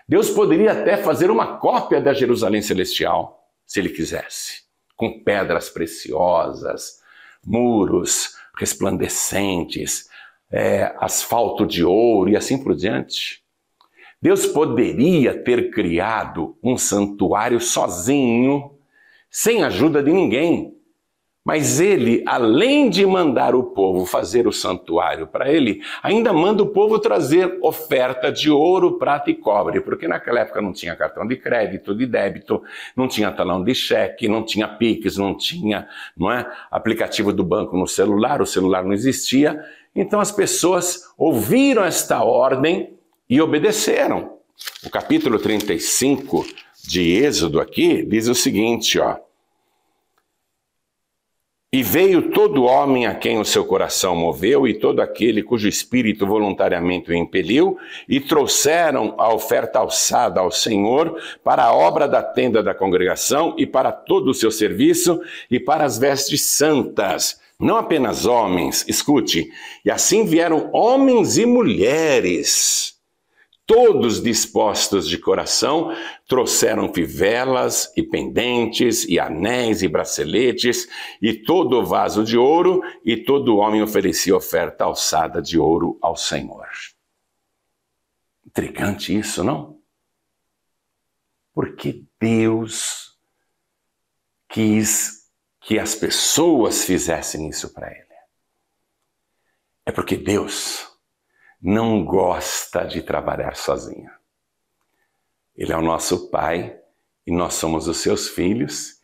Deus poderia até fazer uma cópia da Jerusalém Celestial, se ele quisesse, com pedras preciosas, muros resplandecentes, asfalto de ouro e assim por diante. Deus poderia ter criado um santuário sozinho, sem ajuda de ninguém. Mas ele, além de mandar o povo fazer o santuário para ele, ainda manda o povo trazer oferta de ouro, prata e cobre, porque naquela época não tinha cartão de crédito, de débito, não tinha talão de cheque, não tinha Pix, não tinha, aplicativo do banco no celular, o celular não existia. Então as pessoas ouviram esta ordem e obedeceram. O capítulo 35 de Êxodo aqui diz o seguinte, ó: e veio todo homem a quem o seu coração moveu, e todo aquele cujo espírito voluntariamente o impeliu, e trouxeram a oferta alçada ao Senhor para a obra da tenda da congregação, e para todo o seu serviço, e para as vestes santas. Não apenas homens, escute, e assim vieram homens e mulheres, todos dispostos de coração, trouxeram fivelas e pendentes e anéis e braceletes e todo o vaso de ouro, e todo homem oferecia oferta alçada de ouro ao Senhor. Intrigante isso, não? Porque Deus quis que as pessoas fizessem isso para Ele. É porque Deus não gosta de trabalhar sozinho. Ele é o nosso Pai e nós somos os seus filhos,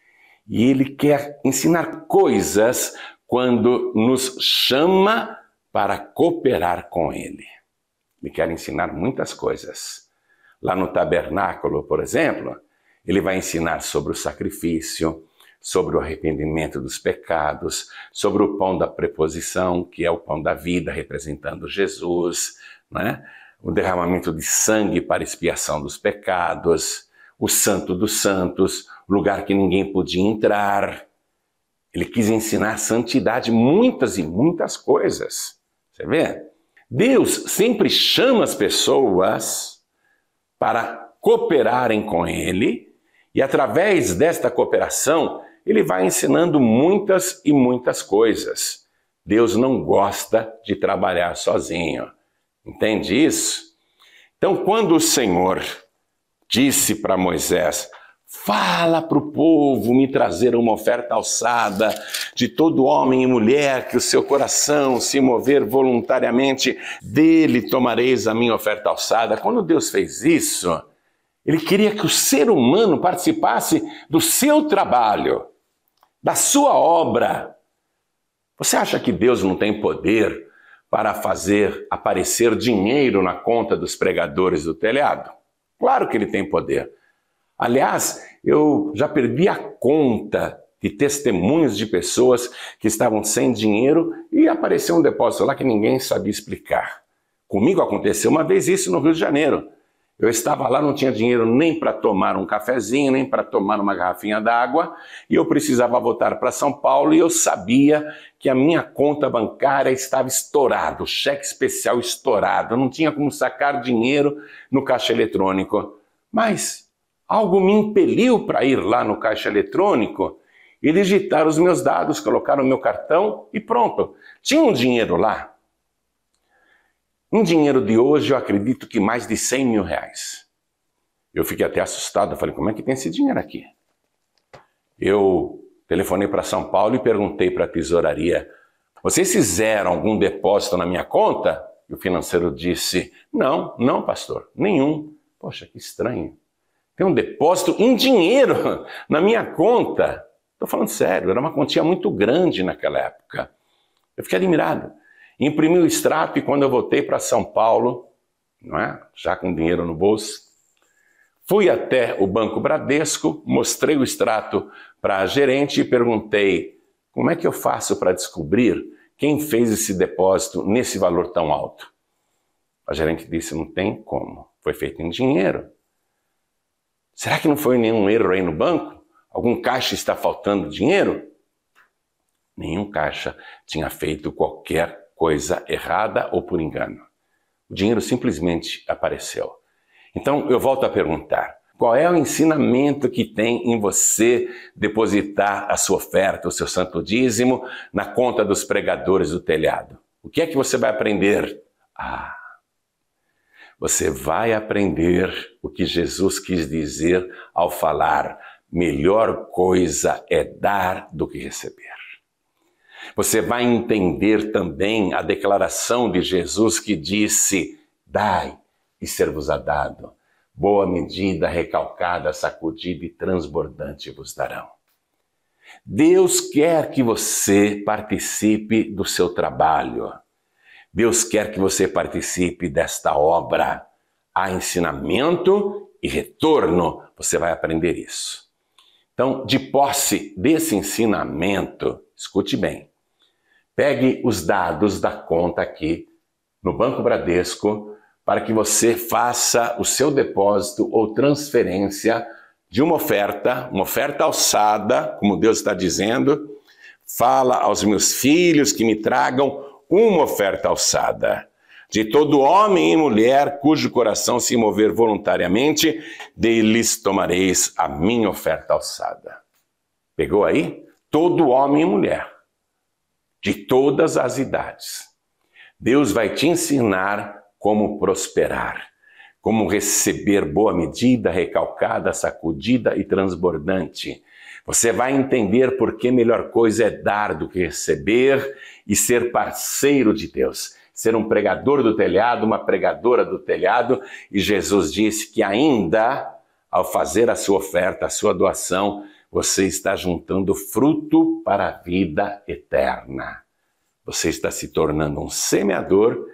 e Ele quer ensinar coisas quando nos chama para cooperar com Ele. Ele quer ensinar muitas coisas. Lá no tabernáculo, por exemplo, Ele vai ensinar sobre o sacrifício, sobre o arrependimento dos pecados, sobre o pão da preposição, que é o pão da vida, representando Jesus, né? O derramamento de sangue para expiação dos pecados, o Santo dos Santos, lugar que ninguém podia entrar. Ele quis ensinar santidade, muitas e muitas coisas. Você vê? Deus sempre chama as pessoas para cooperarem com Ele, e através desta cooperação, Ele vai ensinando muitas e muitas coisas. Deus não gosta de trabalhar sozinho. Entende isso? Então, quando o Senhor disse para Moisés: fala para o povo me trazer uma oferta alçada de todo homem e mulher que o seu coração se mover voluntariamente, dele tomareis a minha oferta alçada. Quando Deus fez isso, Ele queria que o ser humano participasse do seu trabalho, da sua obra. Você acha que Deus não tem poder para fazer aparecer dinheiro na conta dos pregadores do telhado? Claro que Ele tem poder. Aliás, eu já perdi a conta de testemunhos de pessoas que estavam sem dinheiro e apareceu um depósito lá que ninguém sabia explicar. Comigo aconteceu uma vez isso no Rio de Janeiro. Eu estava lá, não tinha dinheiro nem para tomar um cafezinho, nem para tomar uma garrafinha d'água, e eu precisava voltar para São Paulo e eu sabia que a minha conta bancária estava estourada, o cheque especial estourado, eu não tinha como sacar dinheiro no caixa eletrônico. Mas algo me impeliu para ir lá no caixa eletrônico e digitar os meus dados, colocar o meu cartão e pronto. Tinha um dinheiro lá. Um dinheiro de hoje, eu acredito que mais de 100 mil reais. Eu fiquei até assustado, eu falei, como é que tem esse dinheiro aqui? Eu telefonei para São Paulo e perguntei para a tesouraria, vocês fizeram algum depósito na minha conta? E o financeiro disse, não, pastor, nenhum. Poxa, que estranho. Tem um depósito em dinheiro na minha conta. Estou falando sério, era uma quantia muito grande naquela época. Eu fiquei admirado. Imprimi o extrato e quando eu voltei para São Paulo, não é? Já com dinheiro no bolso, fui até o Banco Bradesco, mostrei o extrato para a gerente e perguntei, como é que eu faço para descobrir quem fez esse depósito nesse valor tão alto? A gerente disse, não tem como, foi feito em dinheiro. Será que não foi nenhum erro aí no banco? Algum caixa está faltando dinheiro? Nenhum caixa tinha feito qualquer coisa errada ou por engano. O dinheiro simplesmente apareceu. Então eu volto a perguntar, qual é o ensinamento que tem em você depositar a sua oferta, o seu santo dízimo, na conta dos pregadores do telhado? O que é que você vai aprender? Você vai aprender o que Jesus quis dizer ao falar, melhor coisa é dar do que receber. Você vai entender também a declaração de Jesus que disse, dai e ser-vos-á dado, boa medida, recalcada, sacudida e transbordante vos darão. Deus quer que você participe do seu trabalho. Deus quer que você participe desta obra. Há ensinamento e retorno, você vai aprender isso. Então, de posse desse ensinamento, escute bem, pegue os dados da conta aqui no Banco Bradesco para que você faça o seu depósito ou transferência de uma oferta alçada, como Deus está dizendo. Fala aos meus filhos que me tragam uma oferta alçada. De todo homem e mulher cujo coração se mover voluntariamente, deles tomareis a minha oferta alçada. Pegou aí? Todo homem e mulher. De todas as idades. Deus vai te ensinar como prosperar, como receber boa medida, recalcada, sacudida e transbordante. Você vai entender por que melhor coisa é dar do que receber e ser parceiro de Deus. Ser um pregador do telhado, uma pregadora do telhado. E Jesus disse que ainda, ao fazer a sua oferta, a sua doação, você está juntando fruto para a vida eterna. Você está se tornando um semeador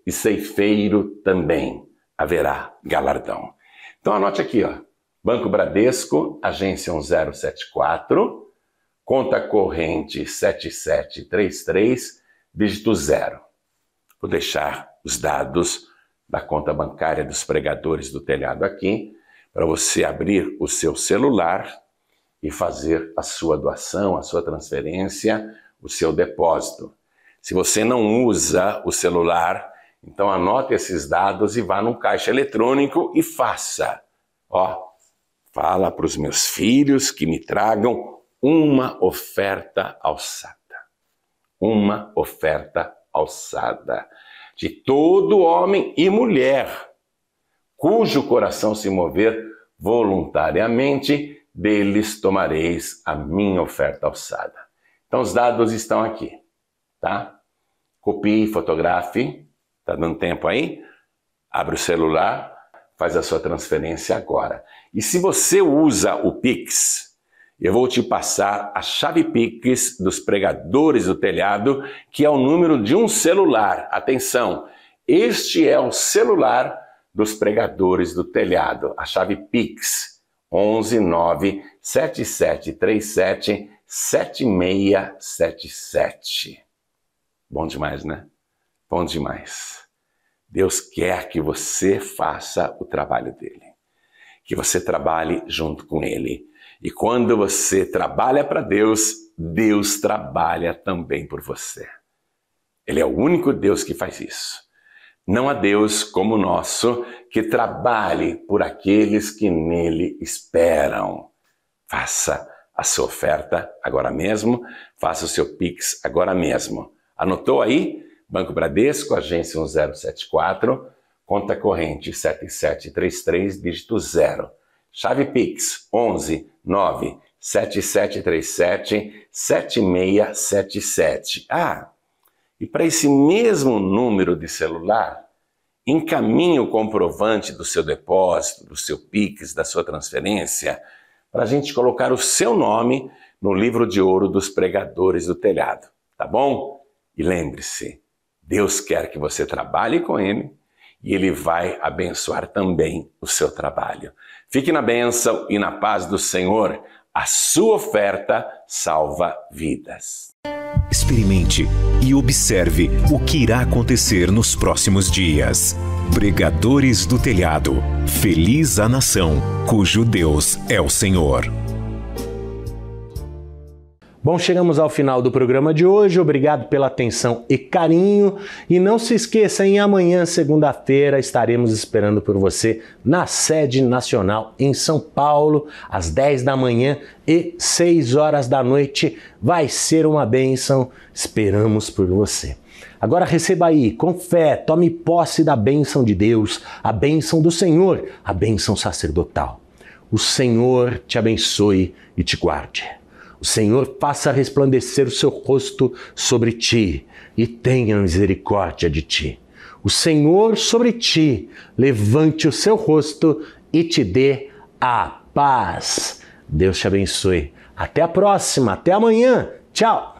e ceifeiro também. Haverá galardão. Então anote aqui, ó. Banco Bradesco, agência 1074, conta corrente 7733, dígito 0. Vou deixar os dados da conta bancária dos pregadores do telhado aqui, para você abrir o seu celular e fazer a sua doação, a sua transferência, o seu depósito. Se você não usa o celular, então anote esses dados e vá num caixa eletrônico e faça. Fala para os meus filhos que me tragam uma oferta alçada. Uma oferta alçada de todo homem e mulher, cujo coração se mover voluntariamente, deles tomareis a minha oferta alçada. Então os dados estão aqui, tá? Copie, fotografe, tá dando tempo aí? Abre o celular, faz a sua transferência agora. E se você usa o Pix, eu vou te passar a chave Pix dos pregadores do telhado, que é o número de um celular. Atenção, este é o celular dos pregadores do telhado. A chave Pix, 11 9 7737 7677. Bom demais, né? Bom demais. Deus quer que você faça o trabalho dele, que você trabalhe junto com ele. E quando você trabalha para Deus, Deus trabalha também por você. Ele é o único Deus que faz isso. Não há Deus como o nosso que trabalhe por aqueles que nele esperam. Faça a sua oferta agora mesmo, faça o seu Pix agora mesmo. Anotou aí? Banco Bradesco, agência 1074, conta corrente 7733, dígito 0. Chave Pix 11 9 7737 7677. E para esse mesmo número de celular, encaminhe o comprovante do seu depósito, do seu Pix, da sua transferência, para a gente colocar o seu nome no livro de ouro dos pregadores do telhado, tá bom? E lembre-se, Deus quer que você trabalhe com Ele e Ele vai abençoar também o seu trabalho. Fique na bênção e na paz do Senhor. A sua oferta salva vidas.
Experimente e observe o que irá acontecer nos próximos dias. Pregadores do telhado. Feliz a nação cujo Deus é o Senhor.
Bom, chegamos ao final do programa de hoje. Obrigado pela atenção e carinho. E não se esqueça, amanhã, segunda-feira, estaremos esperando por você na sede nacional em São Paulo, às 10 da manhã e 6 horas da noite. Vai ser uma bênção. Esperamos por você. Agora receba aí, com fé, tome posse da bênção de Deus, a bênção do Senhor, a bênção sacerdotal. O Senhor te abençoe e te guarde. O Senhor faça resplandecer o seu rosto sobre ti e tenha misericórdia de ti. O Senhor sobre ti levante o seu rosto e te dê a paz. Deus te abençoe. Até a próxima, até amanhã. Tchau!